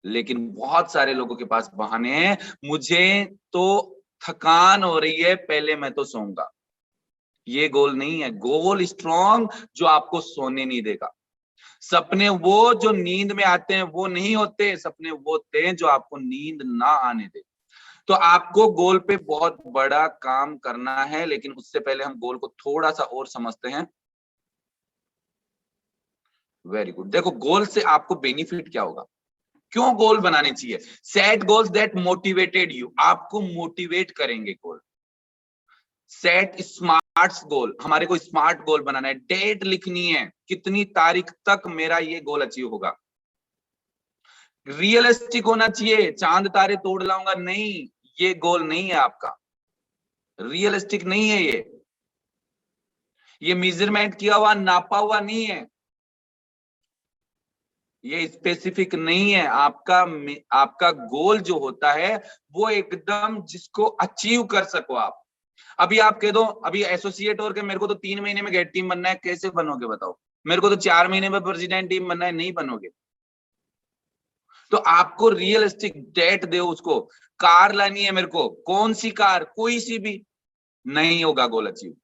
लेकिन बहुत सारे लोगों के पास बहाने हैं, मुझे तो थकान हो रही है, पहले मैं तो सोऊंगा। ये गोल नहीं है। गोल स्ट्रॉन्ग जो आपको सोने नहीं देगा। सपने वो जो नींद में आते हैं वो नहीं होते, सपने वो होते हैं जो आपको नींद ना आने दे। तो आपको गोल पे बहुत बड़ा काम करना है, लेकिन उससे पहले हम गोल को थोड़ा सा और समझते हैं। Very good. देखो, गोल से आपको बेनिफिट क्या होगा, क्यों गोल बनाने चाहिए? Set goals that motivated you, आपको मोटिवेट करेंगे गोल। सेट स्मार्ट गोल, हमारे को स्मार्ट गोल बनाना है। डेट लिखनी है, कितनी तारीख तक मेरा ये गोल अचीव होगा। रियलिस्टिक होना चाहिए, चांद तारे तोड़ लाऊंगा नहीं, ये गोल नहीं है आपका, रियलिस्टिक नहीं है ये मेजरमेंट किया हुआ, नापा हुआ नहीं है, ये स्पेसिफिक नहीं है। आपका गोल जो होता है वो एकदम जिसको अचीव कर सको आप। अभी आप कह दो, अभी एसोसिएट और के मेरे को तो 3 महीने में गेट टीम बनना है, कैसे बनोगे बताओ? मेरे को तो 4 महीने में प्रेसिडेंट टीम बनना है, नहीं बनोगे। तो आपको रियलिस्टिक डेट दो उसको। कार लानी है मेरे को, कौन सी कार? कोई सी भी, नहीं होगा गोल अचीव।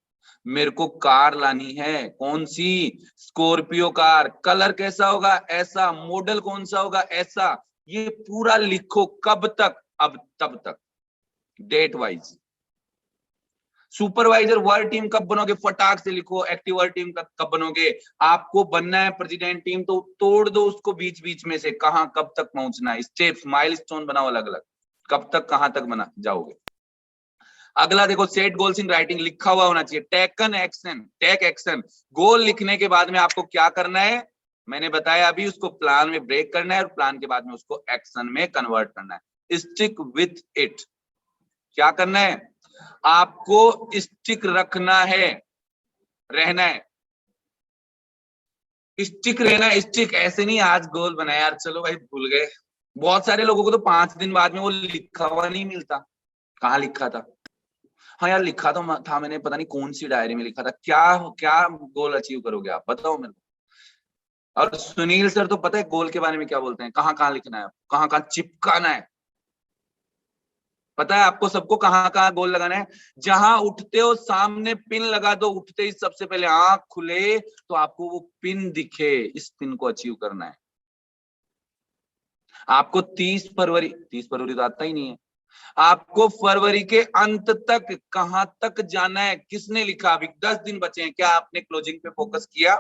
मेरे को कार लानी है, कौन सी? Scorpio car. कलर कैसा होगा? ऐसा। मॉडल कौन सा होगा? ऐसा। ये पूरा लिखो, कब तक? अब तब तक, date wise. Supervisor world team कब बनोगे? फटाक से लिखो। एक्टिव वर्ल्ड टीम कब बनोगे? आपको बनना है प्रेसिडेंट टीम, तो तोड़ दो उसको बीच बीच में से, कहां कब तक पहुंचना है, स्टेप्स, माइलस्टोन बनाओ अलग अलग, कब तक कहां तक बना जाओगे। अगला देखो, सेट गोल्स इन राइटिंग, लिखा हुआ होना चाहिए। Taken action, take action. Goal लिखने के बाद में आपको क्या करना है, मैंने बताया अभी, उसको प्लान में ब्रेक करना है और प्लान के बाद में उसको एक्शन में कन्वर्ट करना है। Stick with it. क्या करना है? आपको स्टिक रखना है, रहना है, स्टिक रहना है। स्टिक ऐसे नहीं आज गोल बनाया यार, चलो भाई भूल गए, बहुत सारे लोगों को तो 5 दिन बाद में वो लिखा हुआ नहीं मिलता, कहाँ लिखा था। हाँ यार लिखा तो था मैंने, पता नहीं कौन सी डायरी में लिखा था। क्या क्या गोल अचीव करोगे आप, बताओ मेरे को। और सुनील सर तो पता है गोल के बारे में क्या बोलते हैं, कहाँ कहाँ लिखना है, कहाँ कहाँ चिपकाना है। पता है आपको सबको कहाँ कहाँ गोल लगाना है। जहां उठते हो सामने पिन लगा दो, उठते ही सबसे पहले आंख खुले तो आपको वो पिन दिखे, इस पिन को अचीव करना है। आपको 30 फरवरी तो आता ही नहीं है। आपको फरवरी के अंत तक कहां तक जाना है, किसने लिखा। अभी 10 दिन बचे हैं, क्या आपने क्लोजिंग पे फोकस किया?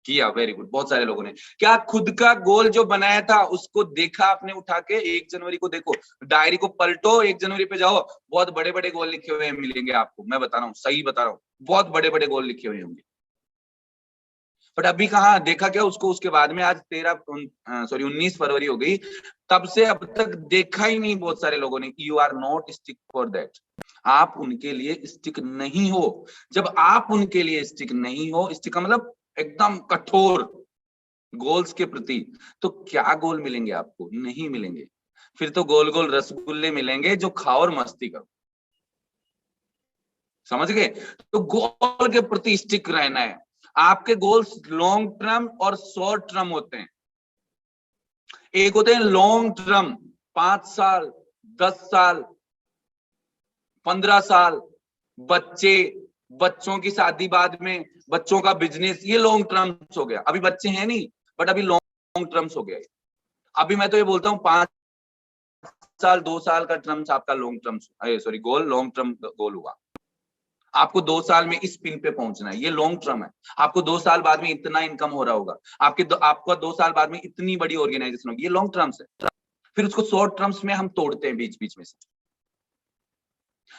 किया, वेरी गुड। बहुत सारे लोगों ने। क्या खुद का गोल जो बनाया था उसको देखा आपने उठा के? 1 जनवरी को देखो, डायरी को पलटो, 1 जनवरी पे जाओ, बहुत बड़े बड़े गोल लिखे हुए मिलेंगे आपको। मैं बता रहा हूँ, सही बता रहा हूँ, बहुत बड़े बड़े गोल लिखे हुए होंगे। बट अभी कहाँ देखा क्या उसको। उसके बाद में आज 19 फरवरी हो गई, तब से अब तक देखा ही नहीं बहुत सारे लोगों ने। You are not stick for that. आप उनके लिए स्टिक नहीं हो। जब आप उनके लिए स्टिक नहीं हो, स्टिक का मतलब एकदम कठोर गोल्स के प्रति, तो क्या गोल मिलेंगे आपको? नहीं मिलेंगे। फिर तो गोल गोल रसगुल्ले मिलेंगे जो खाओ और मस्ती करो। समझ गए? तो गोल के प्रति स्टिक रहना है। आपके गोल्स लॉन्ग टर्म और शॉर्ट टर्म होते हैं। एक होते हैं लॉन्ग टर्म, 5 साल, 10 साल, 15 साल, बच्चों की शादी बाद में, बच्चों का बिजनेस, ये लॉन्ग टर्म्स हो गया। अभी बच्चे हैं नहीं, बट अभी लॉन्ग टर्म्स हो गया। अभी मैं तो ये बोलता हूँ 5 साल 2 साल का टर्म्स आपका लॉन्ग टर्म्स, सॉरी गोल, लॉन्ग टर्म गोल हुआ। आपको 2 साल में इस पिन पे पहुंचना है, ये लॉन्ग टर्म है। आपको 2 साल बाद में इतना इनकम हो रहा होगा, आपको 2 साल बाद में इतनी बड़ी ऑर्गेनाइजेशन होगी, ये लॉन्ग टर्म्स है। फिर उसको शॉर्ट टर्म्स में हम तोड़ते हैं बीच बीच में से।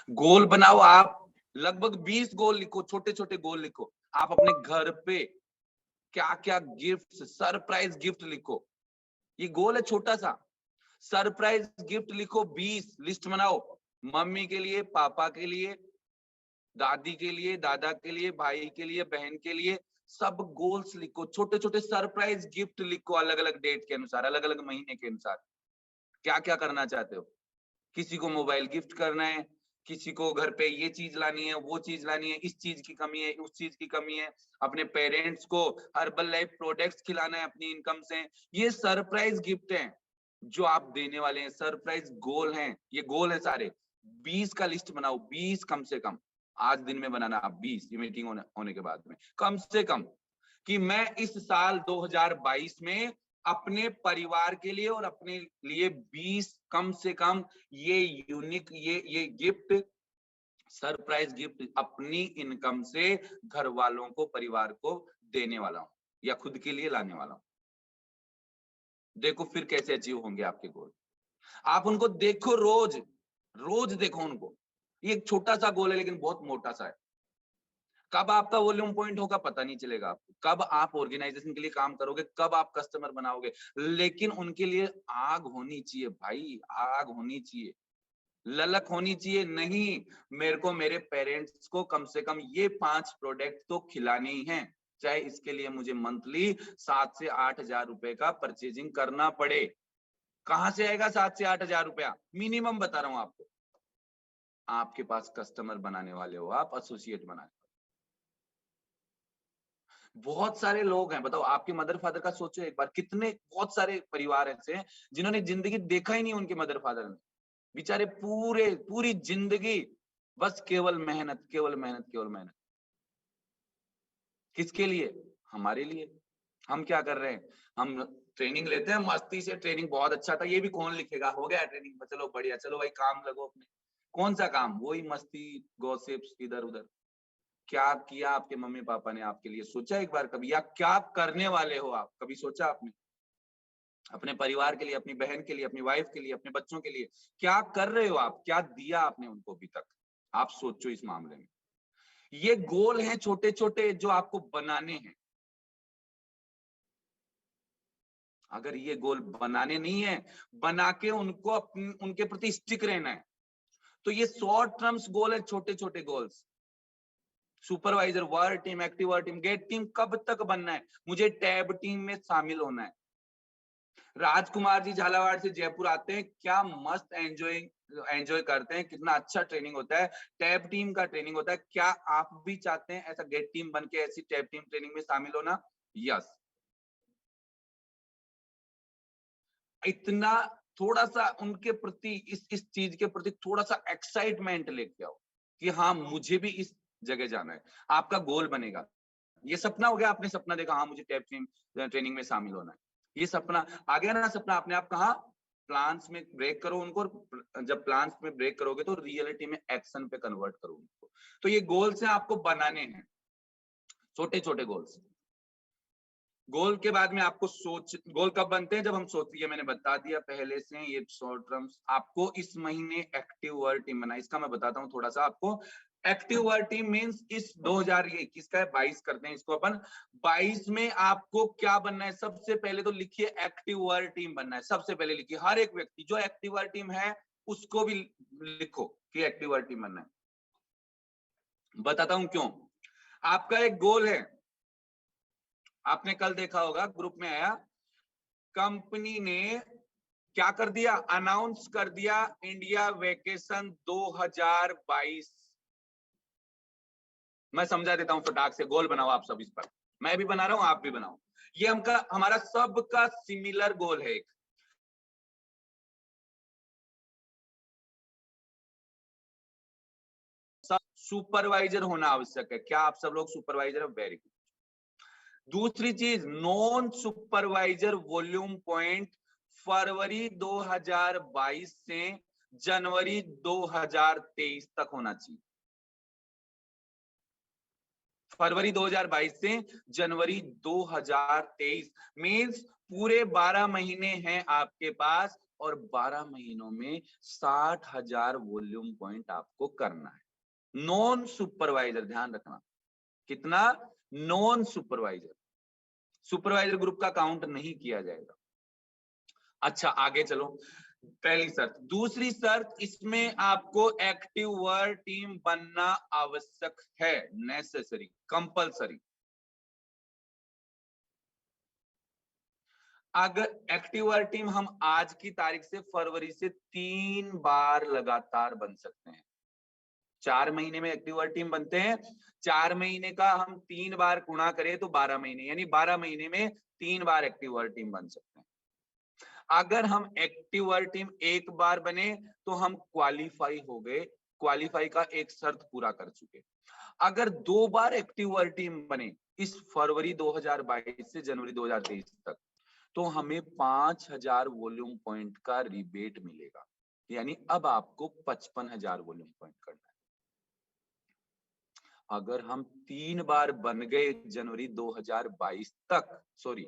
गोल बनाओ आप, लगभग 20 गोल लिखो, छोटे छोटे गोल लिखो। आप अपने घर पे क्या क्या गिफ्ट, सरप्राइज गिफ्ट लिखो। ये गोल है छोटा सा। सरप्राइज गिफ्ट लिखो, 20 लिस्ट बनाओ। मम्मी के लिए, पापा के लिए, दादी के लिए, दादा के लिए, भाई के लिए, बहन के लिए, सब गोल्स लिखो। छोटे छोटे सरप्राइज गिफ्ट लिखो, अलग अलग डेट के अनुसार, अलग अलग महीने के अनुसार। क्या क्या करना चाहते हो? किसी को मोबाइल गिफ्ट करना है, किसी को घर पे ये चीज लानी है, वो चीज लानी है, इस चीज की कमी है, उस चीज की कमी है। अपने पेरेंट्स को हर्बल लाइफ प्रोडक्ट्स खिलाना है अपनी इनकम से। ये सरप्राइज गिफ्ट हैं जो आप देने वाले हैं, सरप्राइज गोल हैं। ये गोल है सारे। 20 का लिस्ट बनाओ, 20 कम से कम। आज दिन में बनाना आप 20, ये मीटिंग होने के बाद में कम से कम, कि मैं इस साल 2022 में अपने परिवार के लिए और अपने लिए 20 कम से कम ये यूनिक, ये गिफ्ट, सरप्राइज गिफ्ट अपनी इनकम से घर वालों को, परिवार को देने वाला हूं, या खुद के लिए लाने वाला हूं। देखो फिर कैसे अचीव होंगे आपके गोल। आप उनको देखो, रोज रोज देखो उनको। ये एक छोटा सा गोल है लेकिन बहुत मोटा सा है। कब आपका वॉल्यूम पॉइंट होगा पता नहीं चलेगा आपको, कब आप ऑर्गेनाइजेशन के लिए काम करोगे, कब आप कस्टमर बनाओगे, लेकिन उनके लिए आग होनी चाहिए भाई, आग होनी चाहिए, ललक होनी चाहिए। नहीं, मेरे को मेरे पेरेंट्स को कम से कम ये 5 प्रोडक्ट तो खिलाने ही हैं, चाहे इसके लिए मुझे मंथली 7 से 8 हजार रुपए का परचेजिंग करना पड़े। कहां से आएगा 7 से 8 हजार रुपया? मिनिमम बता रहा हूं आपको। आपके पास कस्टमर बनाने वाले हो, आप एसोसिएट बनाने। बहुत सारे लोग हैं, बताओ आपके मदर फादर का सोचो एक बार, कितने बहुत सारे परिवार ऐसे हैं जिन्होंने जिंदगी देखा ही नहीं उनके मदर फादर ने। बेचारे पूरी जिंदगी बस केवल मेहनत, केवल मेहनत, केवल मेहनत। किसके लिए? हमारे लिए। हम क्या कर रहे हैं? हम ट्रेनिंग लेते हैं मस्ती से, ट्रेनिंग बहुत अच्छा था, ये भी कौन लिखेगा, हो गया ट्रेनिंग, चलो बढ़िया, चलो भाई काम लगो अपने। कौन सा काम? वही मस्ती, गॉसिप्स, इधर उधर। क्या किया आपके मम्मी पापा ने आपके लिए? सोचा एक बार कभी? या क्या करने वाले हो आप, कभी सोचा आपने? अपने परिवार के लिए, अपनी बहन के लिए, अपनी वाइफ के लिए, अपने बच्चों के लिए क्या कर रहे हो आप? क्या दिया आपने उनको अभी तक? आप सोचो इस मामले में। ये गोल हैं छोटे छोटे जो आपको बनाने हैं। अगर ये गोल बनाने नहीं है, बना के उनको उनके प्रति स्टिक रहना है, तो ये शॉर्ट टर्म्स गोल है, छोटे छोटे goals. Supervisor, word team, active word team, get team कब तक बनना है? मुझे टैब टीम में शामिल होना है। राजकुमार जी झालावाड़ से जयपुर आते हैं, क्या मस्त एंजॉय करते हैं, कितना अच्छा ट्रेनिंग होता है, टैब टीम का ट्रेनिंग होता है। क्या आप भी चाहते हैं ऐसा गेट टीम बन के ऐसी टैब टीम ट्रेनिंग में शामिल होना? यस। इतना थोड़ा सा उनके प्रति इस चीज के प्रति थोड़ा सा एक्साइटमेंट लेके आओ कि हाँ मुझे भी इस जगह जाना है। आपका गोल बनेगा। ये सपना हो गया, आपने सपना देखा हाँ मुझे टैब टीम ट्रेनिंग में शामिल होना है, ये सपना आ गया ना। सपना अपने आप कहा प्लान्स में ब्रेक करो उनको, और जब प्लान्स में ब्रेक करोगे तो रियलिटी में एक्शन पे कन्वर्ट करो उनको। तो ये गोल्स हैं, आपको बनाने हैं, छोटे छोटे गोल्स। गोल के बाद में आपको गोल कब बनते हैं? जब हम सोचिए, मैंने बता दिया पहले से ये शॉर्ट टर्म्स। आपको इस महीने एक्टिव वर्ड टीम बना, इसका मैं बताता हूँ थोड़ा सा आपको। एक्टिव वर्ड टीम मींस इस 2021 का है, 22 करते हैं इसको अपन। 22 में आपको क्या बनना है? सबसे पहले तो लिखिए एक्टिव वर्ड टीम बनना है। सबसे पहले लिखिए, हर एक व्यक्ति जो एक्टिव वर्ड टीम है उसको भी लिखो कि एक्टिव वर्ड टीम बनना है। बताता हूं क्यों। आपका एक गोल है, आपने कल देखा होगा ग्रुप में आया, कंपनी ने क्या कर दिया? अनाउंस कर दिया इंडिया वेकेशन 2022। मैं समझा देता हूं फटाक से, गोल बनाओ आप सब इस पर, मैं भी बना रहा हूं आप भी बनाओ। ये हमारा सबका सिमिलर गोल है। सब सुपरवाइजर होना आवश्यक है। क्या आप सब लोग सुपरवाइजर है? Very good. दूसरी चीज, नॉन सुपरवाइजर वॉल्यूम पॉइंट फरवरी 2022 से जनवरी 2023 तक होना चाहिए। फरवरी 2022 से जनवरी 2023 मींस पूरे 12 महीने हैं आपके पास, और 12 महीनों में 60,000 वॉल्यूम पॉइंट आपको करना है। नॉन सुपरवाइजर, ध्यान रखना, कितना? Non supervisor. सुपरवाइजर ग्रुप का काउंट नहीं किया जाएगा। अच्छा आगे चलो, पहली शर्त। दूसरी शर्त, इसमें आपको एक्टिव वर्ड टीम बनना आवश्यक है, नेसेसरी, कंपलसरी। अगर एक्टिव वर्ड टीम हम आज की तारीख से फरवरी से 3 बार लगातार बन सकते हैं। 4 महीने में एक्टिव वर्ड टीम बनते हैं, 4 महीने का हम 3 बार गुणा करें तो 12 महीने, यानी 12 महीने में 3 बार एक्टिव वर्ड टीम बन सकते हैं। अगर हम एक्टिव वर्ड टीम एक बार बने तो हम क्वालिफाई हो गए, क्वालिफाई का एक शर्त पूरा कर चुके। अगर 2 बार एक्टिव वर्ड टीम बने इस फरवरी 2022 से जनवरी 2023 तक, तो हमें 5,000 वॉल्यूम पॉइंट का रिबेट मिलेगा, यानी अब आपको 55,000 वॉल्यूम पॉइंट करना है। अगर हम 3 बार बन गए जनवरी 2022 तक, सॉरी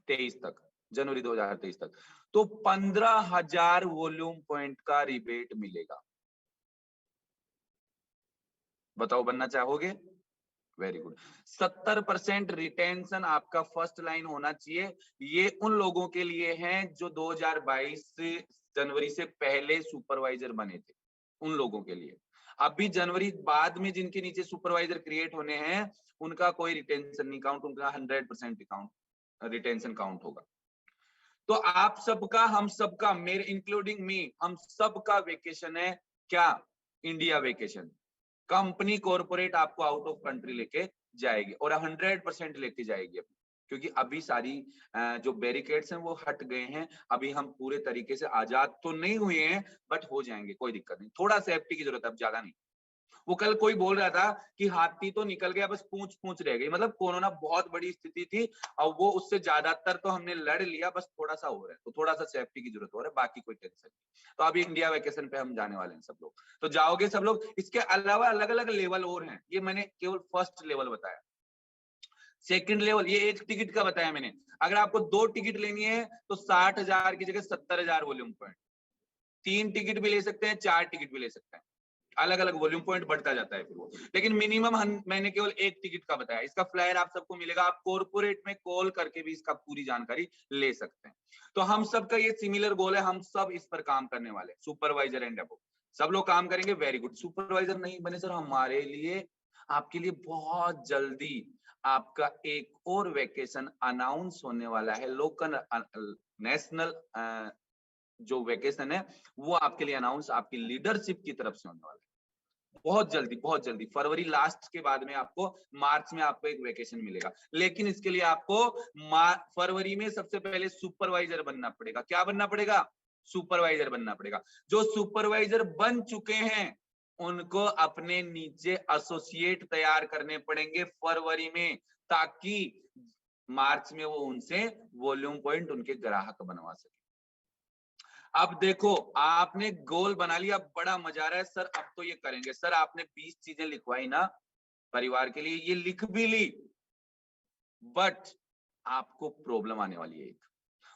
23 तक, जनवरी 2023 तक, तो 15,000 वॉल्यूम पॉइंट का रिबेट मिलेगा। बताओ बनना चाहोगे? Very good. 70% रिटेंशन आपका फर्स्ट लाइन होना चाहिए। ये उन लोगों के लिए है जो 2022 जनवरी से पहले सुपरवाइजर बने थे, उन लोगों के लिए। अभी जनवरी बाद में जिनके नीचे सुपरवाइजर क्रिएट होने हैं उनका कोई रिटेंशन नहीं काउंट, उनका 100% रिटेंशन काउंट होगा। तो आप सबका, हम सबका, मेरे इंक्लूडिंग मी, हम सबका वेकेशन है क्या? India vacation. कंपनी कॉर्पोरेट आपको आउट ऑफ कंट्री लेके जाएगी और 100% लेके जाएगी अभी, क्योंकि अभी सारी जो बैरिकेड्स हैं वो हट गए हैं। अभी हम पूरे तरीके से आजाद तो नहीं हुए हैं, बट हो जाएंगे, कोई दिक्कत नहीं। थोड़ा सेफ्टी की जरूरत है, अब ज्यादा नहीं। वो कल कोई बोल रहा था कि हाथी तो निकल गया, बस पूंछ रह गई। मतलब कोरोना बहुत बड़ी स्थिति थी और वो उससे ज्यादातर तो हमने लड़ लिया, बस थोड़ा सा हो रहा है, तो थोड़ा सा सेफ्टी की जरूरत हो रहा है, बाकी कोई टेंशन नहीं। तो अभी इंडिया वेकेशन पे हम जाने वाले हैं सब लोग, तो जाओगे सब लोग। इसके अलावा अलग अलग लेवल और हैं, ये मैंने केवल फर्स्ट लेवल बताया। सेकंड लेवल ये एक टिकट का बताया मैंने। अगर आपको 2 टिकट लेनी है तो 60,000 की जगह 70,000 वॉल्यूम पॉइंट। 3 टिकट भी ले सकते हैं, 4 टिकट भी ले सकते हैं, अलग अलग वॉल्यूम पॉइंट बढ़ता जाता है फिर वो। लेकिन मिनिमम मैंने केवल 1 टिकट का बताया। इसका फ्लायर आप सबको मिलेगा, आप कॉर्पोरेट में कॉल करके भी इसका पूरी जानकारी ले सकते हैं। तो हम सबका ये सिमिलर गोल है, हम सब इस पर काम करने वाले, सुपरवाइजर एंड अबव सब लोग काम करेंगे। Very good. सुपरवाइजर नहीं बने सर हमारे लिए, आपके लिए बहुत जल्दी आपका एक और वेकेशन अनाउंस होने वाला है। लोकल नेशनल जो वेकेशन है वो आपके लिए अनाउंस आपकी लीडरशिप की तरफ से होने वाला है। बहुत जल्दी फरवरी लास्ट के बाद में आपको मार्च में आपको एक वेकेशन मिलेगा। लेकिन इसके लिए आपको फरवरी में सबसे पहले सुपरवाइजर बनना पड़ेगा। क्या बनना पड़ेगा? सुपरवाइजर बनना पड़ेगा। जो सुपरवाइजर बन चुके हैं उनको अपने नीचे एसोसिएट तैयार करने पड़ेंगे फरवरी में, ताकि मार्च में वो उनसे वॉल्यूम पॉइंट उनके ग्राहक बनवा सके। अब देखो आपने गोल बना लिया, बड़ा मजा आ रहा है सर, अब तो ये करेंगे। सर आपने 20 चीजें लिखवाई ना परिवार के लिए, ये लिख भी ली, बट आपको प्रॉब्लम आने वाली है एक।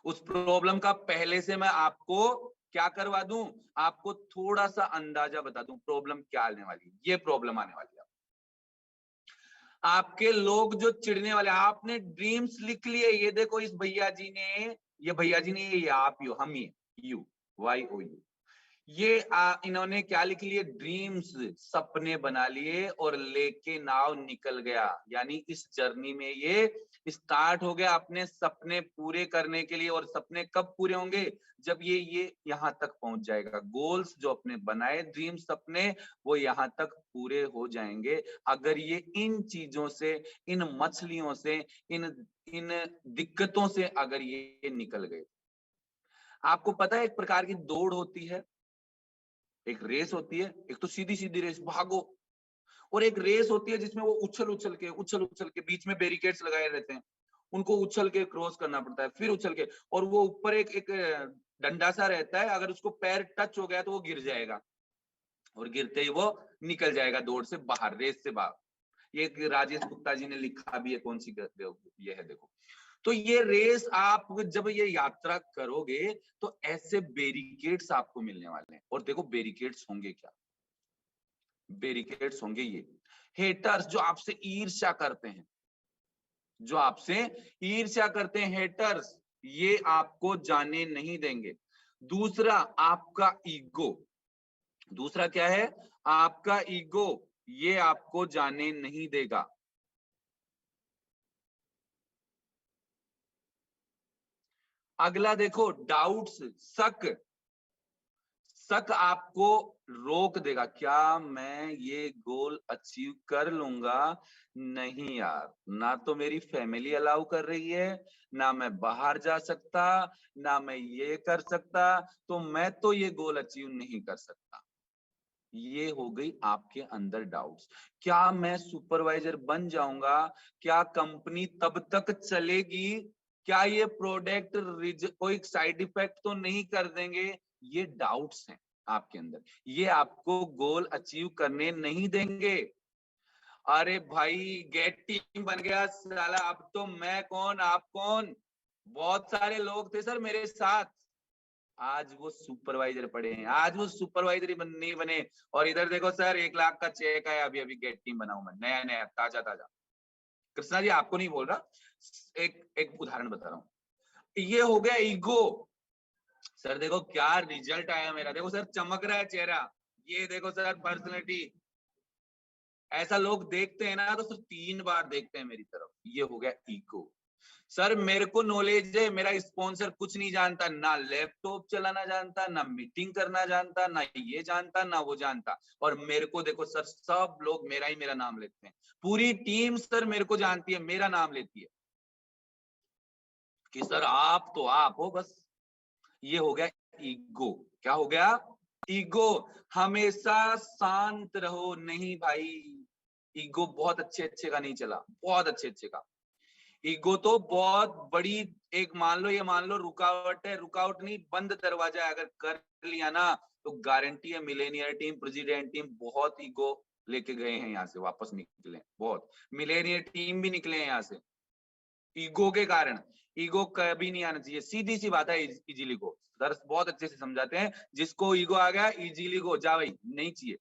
उस प्रॉब्लम का पहले से मैं आपको क्या करवा दूं, आपको थोड़ा सा अंदाजा बता दूं प्रॉब्लम क्या आने वाली है। ये प्रॉब्लम आने वाली है, आपके लोग जो चिढ़ने वाले। आपने ड्रीम्स लिख लिए, ये देखो इस भैया जी ने, ये भैया जी ने, ये आप यू, हम ही यू, YOU, ये इन्होंने क्या लिख लिए? ड्रीम्स, सपने बना लिए और लेके नाव निकल गया। यानी इस जर्नी में ये स्टार्ट हो गया अपने सपने पूरे करने के लिए। और सपने कब पूरे होंगे? जब ये यहां तक पहुंच जाएगा। गोल्स जो अपने बनाए, ड्रीम, सपने, वो यहां तक पूरे हो जाएंगे अगर ये इन चीजों से, इन मछलियों से, इन दिक्कतों से अगर ये निकल गए। आपको पता है एक प्रकार की दौड़ होती है, एक रेस होती है, एक तो सीधी सीधी रेस भागो, और एक रेस होती है जिसमें वो उछल उछल के बीच में बैरिकेड्स लगाए रहते हैं, उनको उछल के क्रॉस करना पड़ता है, फिर उछल के, और वो ऊपर एक डंडा सा रहता है, अगर उसको पैर टच हो गया तो वो गिर जाएगा, और गिरते ही वो निकल जाएगा दौड़ से बाहर, रेस से बाहर। ये राजेश गुप्ता जी ने लिखा भी है, कौन सी ये है देखो। तो ये रेस आप जब ये यात्रा करोगे तो ऐसे बैरिकेड्स आपको मिलने वाले हैं। और देखो बैरिकेड्स होंगे क्या? बैरिकेड्स होंगे ये हेटर्स जो आपसे ईर्ष्या करते हैं, जो आपसे ईर्ष्या करते हैं हेटर्स, ये आपको जाने नहीं देंगे। दूसरा आपका ईगो, दूसरा क्या है? आपका ईगो, ये आपको जाने नहीं देगा। अगला देखो डाउट्स, शक, शक आपको रोक देगा। क्या मैं ये गोल अचीव कर लूंगा? नहीं यार, ना तो मेरी फैमिली अलाउ कर रही है, ना मैं बाहर जा सकता, ना मैं ये कर सकता, तो मैं तो ये गोल अचीव नहीं कर सकता। ये हो गई आपके अंदर डाउट्स। क्या मैं सुपरवाइजर बन जाऊंगा? क्या कंपनी तब तक चलेगी? क्या ये प्रोडक्ट कोई साइड इफेक्ट तो नहीं कर देंगे? ये डाउट्स हैं आपके अंदर, ये आपको गोल अचीव करने नहीं देंगे। अरे भाई गेट टीम बन गया साला, अब तो मैं कौन आप कौन, बहुत सारे लोग थे सर मेरे साथ, आज वो सुपरवाइजर पड़े हैं, आज वो सुपरवाइजर नहीं बने। और इधर देखो सर 1 लाख का चेक आया, अभी अभी गेट टीम बना हूं मैं, नया नया ताजा ताजा। कृष्णा जी आपको नहीं बोल रहा, एक उदाहरण बता रहा हूं। ये हो गया ईगो। सर देखो क्या रिजल्ट आया मेरा, देखो सर चमक रहा है चेहरा, ये देखो सर पर्सनैलिटी। ऐसा लोग देखते हैं ना तो सिर्फ 3 बार देखते हैं मेरी तरफ। ये हो गया ईगो। सर मेरे को नॉलेज है, मेरा स्पॉन्सर कुछ नहीं जानता, ना लैपटॉप चलाना जानता, ना मीटिंग करना जानता, ना ये जानता, ना वो जानता, और मेरे को देखो सर सब लोग मेरा नाम लेते हैं, पूरी टीम सर मेरे को जानती है, मेरा नाम लेती है कि सर आप तो आप हो बस। ये हो गया ईगो। क्या हो गया? ईगो। हमेशा शांत रहो। नहीं भाई, ईगो बहुत अच्छे का नहीं चला, बहुत अच्छे का। ईगो तो बहुत बड़ी एक ये मान लो रुकावट है, रुकावट नहीं बंद दरवाजा है। अगर कर लिया ना तो गारंटी है मिलेनियर टीम, प्रेसिडेंट टीम बहुत ईगो लेके गए हैं यहाँ से, वापस निकले बहुत, मिलेनियर टीम भी निकले हैं यहाँ से ईगो के कारण। ईगो कभी नहीं आना चाहिए, सीधी सी बात है। इजीली गो, दर्श बहुत अच्छे से समझाते हैं, जिसको ईगो आ गया इजीली गो, जा भाई, नहीं चाहिए।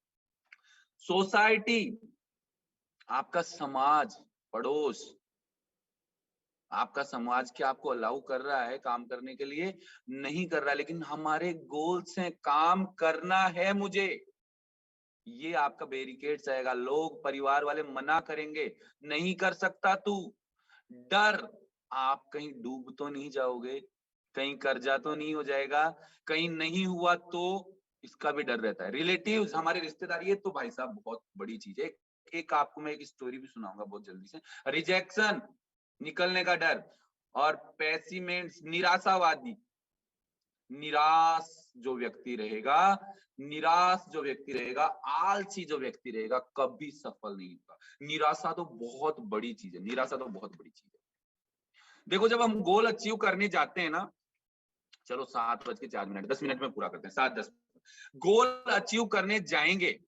सोसाइटी, आपका समाज, पड़ोस, आपका समाज क्या आपको अलाउ कर रहा है काम करने के लिए? नहीं कर रहा, लेकिन हमारे गोल्स हैं, काम करना है मुझे, ये आपका बैरिकेड्स आएगा, लोग परिवार वाले मना करेंगे, नहीं कर सकता तू, डर, आप कहीं डूब तो नहीं जाओगे, कहीं कर्जा तो नहीं हो जाएगा, कहीं नहीं हुआ तो इसका भी डर रहता है। रिलेटिव्स, हमारे रिश्तेदार, ये तो भाई साहब बहुत बड़ी चीज है। एक आपको मैं एक स्टोरी भी सुनाऊंगा बहुत जल्दी से। रिजेक्शन, निकलने का डर, और पेसिमेंट्स, निराशावादी, निराश जो व्यक्ति रहेगा, निराश जो व्यक्ति रहेगा, आलसी जो व्यक्ति रहेगा, कभी सफल नहीं होगा। निराशा तो बहुत बड़ी चीज है, निराशा तो बहुत बड़ी चीज है। देखो जब हम गोल अचीव करने जाते हैं ना, चलो 7:04, 10 मिनट में पूरा करते हैं, 7:10, गोल अचीव करने जाएंगे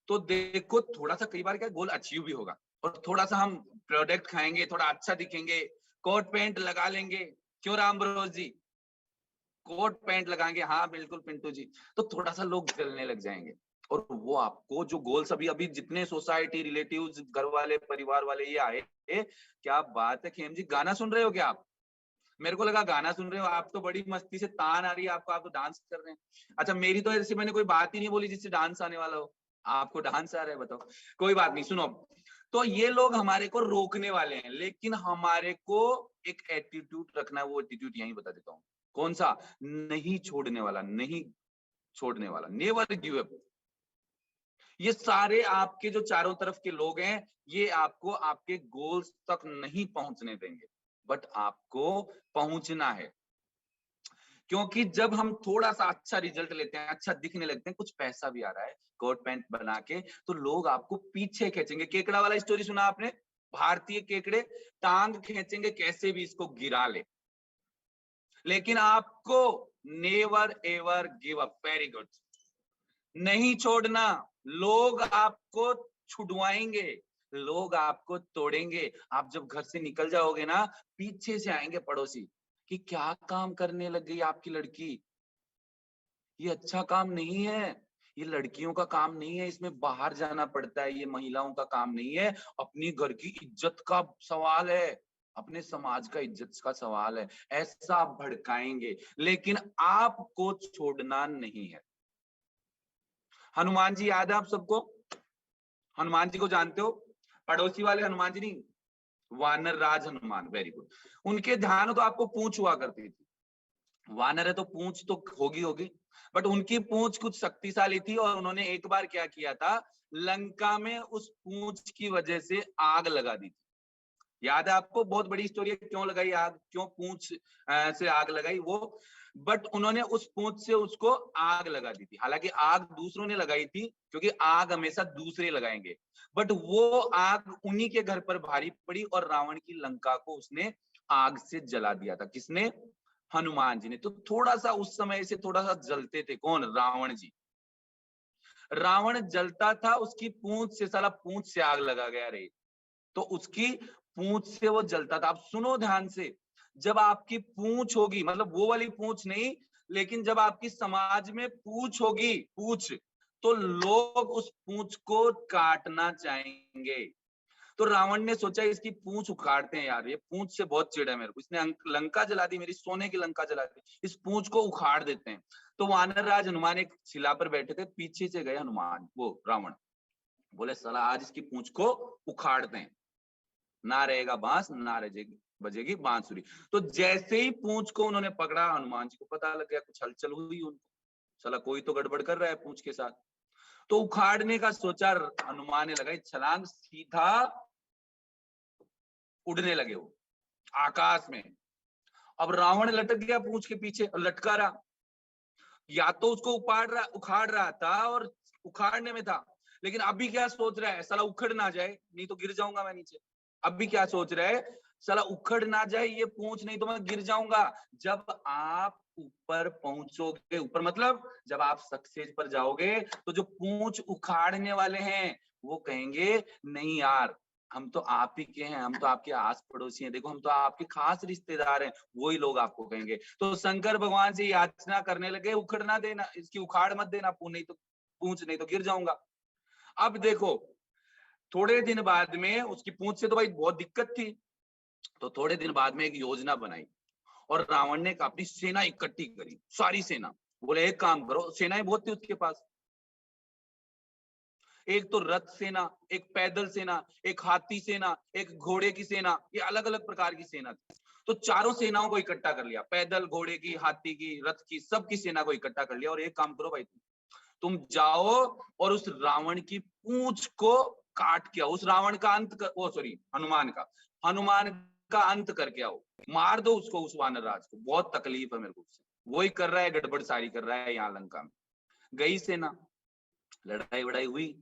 तो देखो थोड़ा सा, कई बार क्या गोल अचीव भी होगा और थोड़ा सा हम प्रोडक्ट खाएंगे, थोड़ा अच्छा दिखेंगे, कोट पैंट लगा लेंगे, क्यों राम बरोज जी, कोट पैंट लगाएंगे, हाँ बिल्कुल पिंटू जी, तो थोड़ा सा लोग जलने लग जाएंगे। और वो आपको जो गोल्स अभी अभी जितने सोसाइटी, रिलेटिव्स, घर वाले, परिवार वाले ये आए, क्या बात है खेम जी, गाना सुन रहे हो क्या आप? मेरे को लगा गाना सुन रहे हो आप, तो बड़ी मस्ती से तान आ रही है आपको, आप तो डांस कर रहे हैं। अच्छा मेरी तो ऐसे मैंने कोई बात ही नहीं बोली जिससे डांस आने वाला हो, आपको डांस आ रहा है, बताओ। कोई बात नहीं, सुनो, तो ये लोग हमारे को रोकने वाले हैं, लेकिन हमारे को एक एटीट्यूड रखना है, वो एटीट्यूड यही बता देता हूँ, कौन सा? नहीं छोड़ने वाला, नहीं छोड़ने वाला, नेवर गिव अप। ये सारे आपके जो चारों तरफ के लोग हैं, ये आपको आपके गोल्स तक नहीं पहुंचने देंगे, बट आपको पहुंचना है। क्योंकि जब हम थोड़ा सा अच्छा रिजल्ट लेते हैं, अच्छा दिखने लगते हैं, कुछ पैसा भी आ रहा है कोट पैंट बना के, तो लोग आपको पीछे खींचेंगे। केकड़ा वाला स्टोरी सुना आपने? भारतीय केकड़े टांग खींचेंगे, कैसे भी इसको गिरा ले, लेकिन आपको never ever give up. Very good, नहीं छोड़ना। लोग आपको छुड़वाएंगे, लोग आपको तोड़ेंगे। आप जब घर से निकल जाओगे ना, पीछे से आएंगे पड़ोसी कि क्या काम करने लग गई आपकी लड़की, ये अच्छा काम नहीं है, ये लड़कियों का काम नहीं है, इसमें बाहर जाना पड़ता है, ये महिलाओं का काम नहीं है, अपनी घर की इज्जत का सवाल है, अपने समाज का इज्जत का सवाल है। ऐसा आप भड़काएंगे, लेकिन आपको छोड़ना नहीं है। हनुमान जी याद है आप सबको? हनुमान जी को जानते हो? पड़ोसी वाले हनुमान जी नहीं, वानर राज हनुमान, वेरी गुड। उनके ध्यान तो आपको पूंछ हुआ करती थी, वानर है तो पूंछ तो होगी होगी, बट उनकी पूंछ कुछ शक्तिशाली थी, और उन्होंने एक बार क्या किया था, लंका में उस पूंछ की वजह से आग लगा दी थी। याद है आपको? बहुत बड़ी स्टोरी है, क्यों लगाई आग, क्यों पूंछ से आग लगाई वो, बट उन्होंने उस पूंछ से उसको आग लगा दी थी। हालांकि आग दूसरों ने लगाई थी, क्योंकि आग हमेशा दूसरे लगाएंगे, बट वो आग उन्हीं के घर पर भारी पड़ी और रावण की लंका को उसने आग से जला दिया था। किसने? हनुमान जी ने। तो थोड़ा सा उस समय से थोड़ा सा जलते थे, कौन? रावण जी। रावण जलता था, उसकी पूंछ से, साला पूंछ से आग लगा गया रे, तो उसकी पूंछ से वो जलता था। अब सुनो ध्यान से, जब आपकी पूंछ होगी, मतलब वो वाली पूंछ नहीं, लेकिन जब आपकी समाज में पूंछ होगी, पूंछ, तो लोग उस पूंछ को काटना चाहेंगे। तो रावण ने सोचा इसकी पूंछ उखाड़ते हैं यार, ये पूंछ से बहुत चिढ़ है मेरे को, इसने लंका जला दी, मेरी सोने की लंका जला दी, इस पूंछ को उखाड़ देते हैं। तो वानर राज हनुमान एक शिला पर बैठे थे, पीछे से गए हनुमान, वो रावण, बोले साला आज इसकी पूंछ को उखाड़ते हैं, ना रहेगा बांस, ना रहेगी बजेगी बांसुरी। तो जैसे ही पूंछ को उन्होंने पकड़ा, हनुमान जी को पता लग गया कुछ हलचल हुई उनको, साला कोई तो गड़बड़ कर रहा है पूंछ के साथ। तो उखाड़ने का सोचा, हनुमान ने लगाई छलांग, सीधा उड़ने लगे वो आकाश में। अब रावण लटक गया पूंछ के पीछे और लटका रहा, या तो उसको उखाड़ रहा था और उखाड़ने में था, लेकिन अभी क्या सोच रहा है, साला उखड़ ना जाए, नहीं तो गिर जाऊंगा मैं नीचे। अभी क्या सोच रहा है, साला उखड़ ना जाए ये पूंछ, नहीं तो मैं गिर जाऊंगा। जब आप ऊपर पहुंचोगे, ऊपर मतलब जब आप सक्सेस पर जाओगे, तो जो पूंछ उखाड़ने वाले हैं वो कहेंगे नहीं यार, हम तो आप ही के हैं, हम तो आपके आस पड़ोसी हैं, देखो हम तो आपके खास रिश्तेदार हैं, वही लोग आपको कहेंगे। तो शंकर भगवान से याचना करने लगे, उखड़ना देना, इसकी उखाड़ मत देना पूंछ, नहीं तो गिर जाऊंगा। अब देखो थोड़े दिन बाद में, उसकी पूंछ से तो भाई बहुत दिक्कत थी, तो थोड़े दिन बाद में एक योजना बनाई और रावण ने अपनी सेना इकट्ठी करी, सारी सेना। बोले एक काम करो, सेनाएं बहुत थी उसके पास, एक तो रथ सेना, एक पैदल सेना, एक हाथी सेना, एक घोड़े की सेना, ये अलग अलग प्रकार की सेना थी। तो चारों सेनाओं को इकट्ठा कर लिया, पैदल, घोड़े की, हाथी की, रथ की, सबकी सेना को इकट्ठा कर लिया और एक काम करो भाई, तुम जाओ और उस रावण की पूंछ को काट के आओ, उस रावण का अंत कर, ओ सॉरी हनुमान का अंत करके आओ, मार दो उसको, उस वानर राज को, बहुत तकलीफ है मेरे को उससे, वही कर रहा है, गड़बड़ सारी कर रहा है यहाँ लंका में। गई सेना, लड़ाई वड़ाई हुई,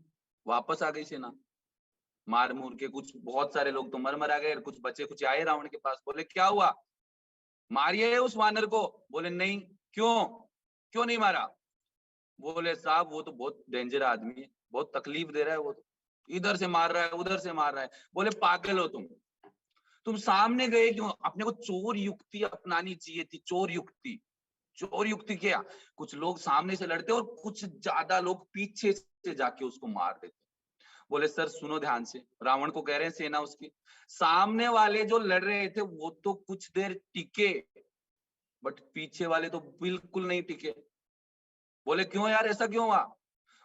वापस आ गई सेना, मार मूर के, कुछ बहुत सारे लोग तो मर गए, कुछ बचे कुछ आए रावण के पास, बोले क्या हुआ, मारिए उस वानर को। बोले नहीं, क्यों क्यों नहीं मारा? बोले साहब वो तो बहुत डेंजर आदमी है, बहुत तकलीफ दे रहा है, वो तो इधर से मार रहा है, उधर से मार रहा है। बोले पागल हो तुम सामने गए क्यों? अपने को चोर युक्ति अपनानी चाहिए थी, चोर युक्ति। चोर युक्ति क्या, कुछ लोग सामने से लड़ते और कुछ ज्यादा लोग पीछे से जाके उसको मार देते। बोले सर सुनो ध्यान से, रावण को कह रहे हैं सेना उसकी, सामने वाले जो लड़ रहे थे वो तो कुछ देर टिके, बट पीछे वाले तो बिल्कुल नहीं टिके। बोले क्यों यार, ऐसा क्यों हुआ?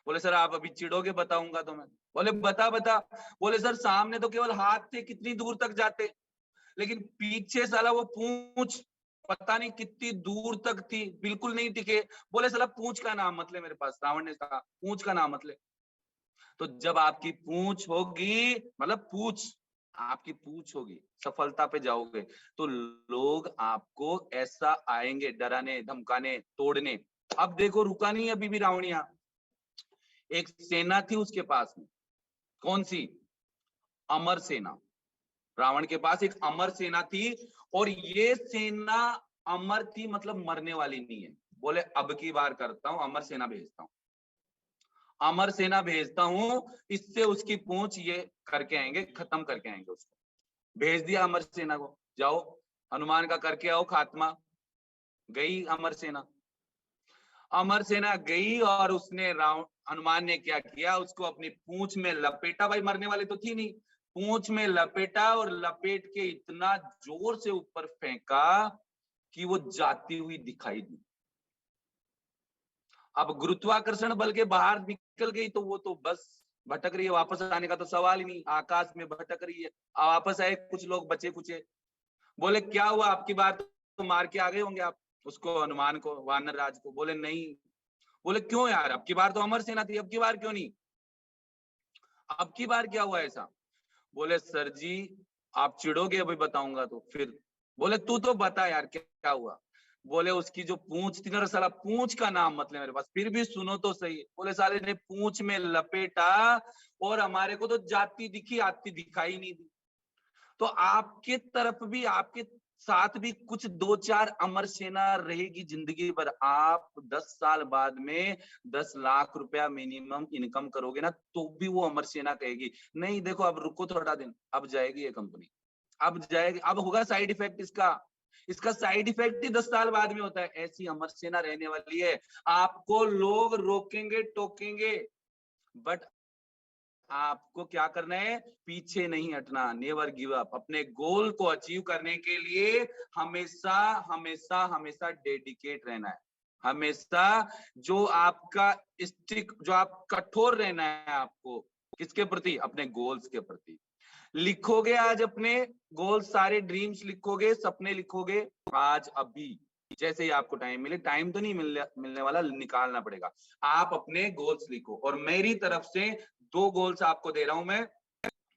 बोले सर आप अभी चिढ़ोगे, बताऊंगा तुम्हें। बोले बता बता। बोले सर सामने तो केवल हाथ थे, कितनी दूर तक जाते, लेकिन पीछे साला वो पूंछ पता नहीं कितनी दूर तक थी, बिल्कुल नहीं टिके। बोले साला पूंछ का नाम मत ले मेरे पास, रावण ने कहा पूंछ का नाम मत ले। तो जब आपकी पूंछ होगी, मतलब पूंछ, आपकी पूंछ होगी, सफलता पे जाओगे, तो लोग आपको ऐसा आएंगे डराने, धमकाने, तोड़ने। अब देखो रुका नहीं अभी भी रावण यहाँ, एक सेना थी उसके पास में, कौन सी? अमर सेना। रावण के पास एक अमर सेना थी, और ये सेना अमर थी, मतलब मरने वाली नहीं है। बोले अब की बार करता हूं, अमर सेना भेजता हूं, अमर सेना भेजता हूं, इससे उसकी पूंछ ये करके आएंगे, खत्म करके आएंगे उसको। भेज दिया अमर सेना को, जाओ हनुमान का करके आओ खात्मा। गई अमर सेना, अमर सेना गई और उसने हनुमान ने क्या किया, उसको अपनी पूंछ में लपेटा, भाई मरने वाले तो थी नहीं, पूंछ में लपेटा और लपेट के इतना जोर से ऊपर फेंका कि वो जाती हुई दिखाई दी। अब गुरुत्वाकर्षण बल के बाहर निकल गई तो वो तो बस भटक रही है, वापस आने का तो सवाल ही नहीं, आकाश में भटक रही है। वापस आए, कुछ लोग बचे कुचे। बोले क्या हुआ, आपकी बार तो मार के आ गए होंगे आप उसको, हनुमान को, वानर राज को। बोले नहीं। बोले क्यों यार, अब की बार तो अमर सेना थी, अब की बार क्यों नहीं, अब की बार क्या हुआ ऐसा? बोले सर जी आप चिढ़ोगे, अभी बताऊंगा तो फिर। बोले तू तो बता यार क्या हुआ? बोले उसकी जो पूंछ थी ना, साला पूंछ का नाम मत ले मेरे पास, फिर भी सुनो तो सही। बोले साले ने पूंछ में लपेटा और हमारे को तो जाती दिखी, आती दिखाई नहीं दी। तो आपके तरफ भी, आपके साथ भी कुछ 2-4 अमर सेना रहेगी जिंदगी भर। आप 10 साल बाद में 10 लाख रुपया मिनिमम इनकम करोगे ना, तो भी वो अमर सेना कहेगी नहीं देखो अब रुको थोड़ा दिन, अब जाएगी ये कंपनी, अब जाएगी, अब होगा साइड इफेक्ट इसका साइड इफेक्ट ही 10 साल बाद में होता है। ऐसी अमर सेना रहने वाली है। आपको लोग रोकेंगे, टोकेंगे, बट आपको क्या करना है, पीछे नहीं हटना, नेवर गिव अप। अपने गोल को अचीव करने के लिए हमेशा हमेशा हमेशा डेडिकेट रहना है, हमेशा जो आपका स्टिक, जो आप कठोर रहना है आपको, किसके प्रति? अपने गोल्स के प्रति। लिखोगे आज अपने गोल, सारे ड्रीम्स लिखोगे, सपने लिखोगे आज, अभी जैसे ही आपको टाइम मिले, टाइम तो नहीं मिलने वाला, निकालना पड़ेगा। आप अपने गोल्स लिखो, और मेरी तरफ से 2 गोल्स आपको दे रहा हूं मैं।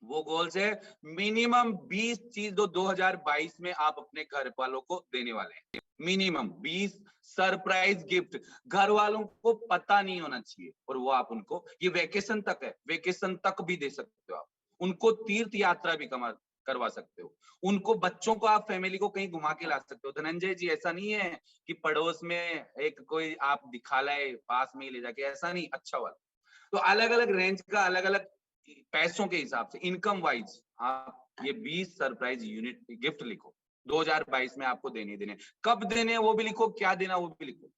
वो गोल्स है मिनिमम 20 चीज जो 2022 में आप अपने घर वालों को देने वाले हैं। मिनिमम 20 सरप्राइज गिफ्ट, घर वालों को पता नहीं होना चाहिए, और वो आप उनको, ये वेकेशन तक है, वेकेशन तक भी दे सकते हो आप उनको, तीर्थ यात्रा भी करवा सकते हो उनको, बच्चों को आप फैमिली को कहीं घुमा के ला सकते हो। धनंजय जी ऐसा नहीं है कि पड़ोस में एक कोई आप दिखा लाए, पास में ही ले जाके, ऐसा नहीं, अच्छा वाला। तो अलग अलग रेंज का, अलग अलग पैसों के हिसाब से, इनकम वाइज आप ये 20 सरप्राइज यूनिट गिफ्ट लिखो, 2022 में आपको देने। कब देने वो भी लिखो, क्या देना वो भी लिखो।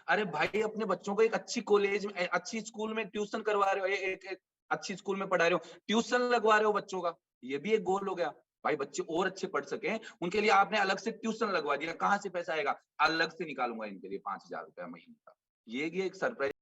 अरे भाई अपने बच्चों को एक अच्छी कॉलेज में, अच्छी स्कूल में ट्यूशन करवा रहे हो, एक अच्छी स्कूल में पढ़ा रहे हो, ट्यूशन लगवा रहे हो बच्चों का, ये भी एक गोल हो गया। भाई बच्चे और अच्छे पढ़ सके, उनके लिए आपने अलग से ट्यूशन लगवा दिया, कहां से पैसा आएगा? अलग से निकालूंगा इनके लिए 5,000 रुपया महीने का, ये एक सरप्राइज